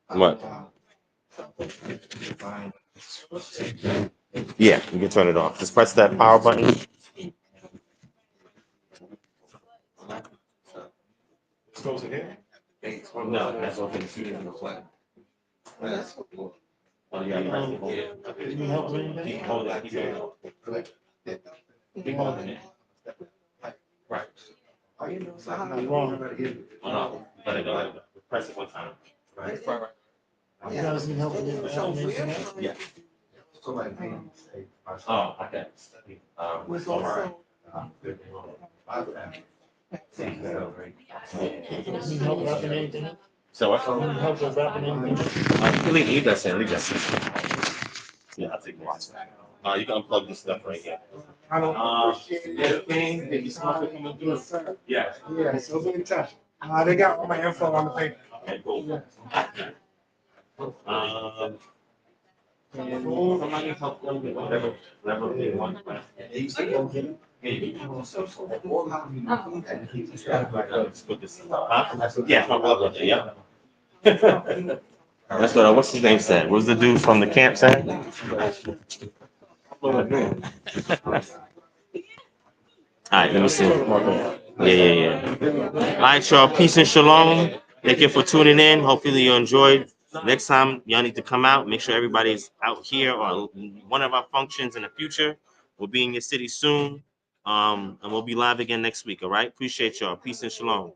What? Yeah, you can turn it off. Just press that power button. Goes in here. No, that's okay. Oh, yeah, you have to hold it. can you help me? Keep holding it, keep holding it. Keep holding it. Right. Wrong. Oh, no, let it go, let it go. Press it one time. Right. You guys need help with me? Yeah. Oh, okay. All right. Need help wrapping anything? So what? Need help with wrapping anything? You can leave that in, leave that in. Yeah, I'll take one. You can unplug this stuff right here. Anything that you supposed to come and do? Yeah. Yeah, so be in touch. They got all my info on the paper. Okay, cool. Somebody help them with whatever they want. Let's put this. Huh? Yeah, my brother. Yeah. That's what. What's his name said? What was the dude from the camp saying? All right, let me see. Yeah. All right, y'all. Peace and shalom. Thank you for tuning in. Hopefully you enjoyed. Next time, y'all need to come out. Make sure everybody's out here or one of our functions in the future. We'll be in your city soon. And we'll be live again next week. All right. Appreciate y'all. Peace and shalom.